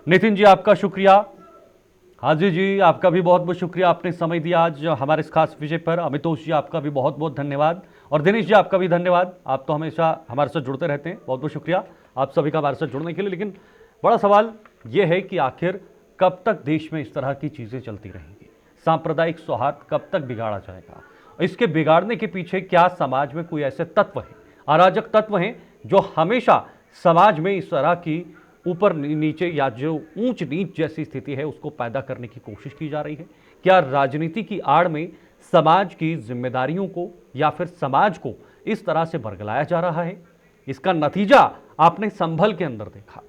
नितिन जी आपका शुक्रिया। हाजी जी आपका भी बहुत बहुत शुक्रिया, आपने समय दिया आज हमारे इस खास विषय पर। अमितोष जी आपका भी बहुत बहुत धन्यवाद और दिनेश जी आपका भी धन्यवाद। आप तो हमेशा हमारे साथ जुड़ते रहते हैं, बहुत बहुत शुक्रिया आप सभी का हमारे साथ जुड़ने के लिए। लेकिन बड़ा सवाल यह है कि आखिर कब तक देश में इस तरह की चीज़ें चलती रहेंगी? सांप्रदायिक सौहार्द कब तक बिगाड़ा जाएगा? इसके बिगाड़ने के पीछे क्या समाज में कोई ऐसे तत्व हैं, अराजक तत्व हैं जो हमेशा समाज में इस तरह की ऊपर नीचे या जो ऊंच नीच जैसी स्थिति है उसको पैदा करने की कोशिश की जा रही है? क्या राजनीति की आड़ में समाज की जिम्मेदारियों को या फिर समाज को इस तरह से बरगलाया जा रहा है? इसका नतीजा आपने संभल के अंदर देखा।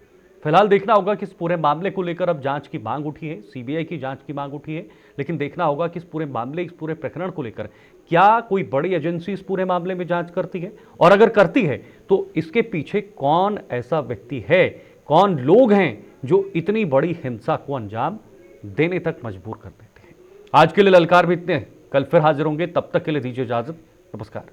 फिलहाल देखना होगा कि इस पूरे मामले को लेकर अब जांच की मांग उठी है, सीबीआई की जांच की मांग उठी है। लेकिन देखना होगा कि इस पूरे मामले, इस पूरे प्रकरण को लेकर क्या कोई बड़ी एजेंसी इस पूरे मामले में जांच करती है, और अगर करती है तो इसके पीछे कौन ऐसा व्यक्ति है, कौन लोग हैं जो इतनी बड़ी हिंसा को अंजाम देने तक मजबूर कर देते हैं। आज के लिए ललकार भी इतने हैं, कल फिर हाजिर होंगे, तब तक के लिए दीजिए इजाजत, नमस्कार।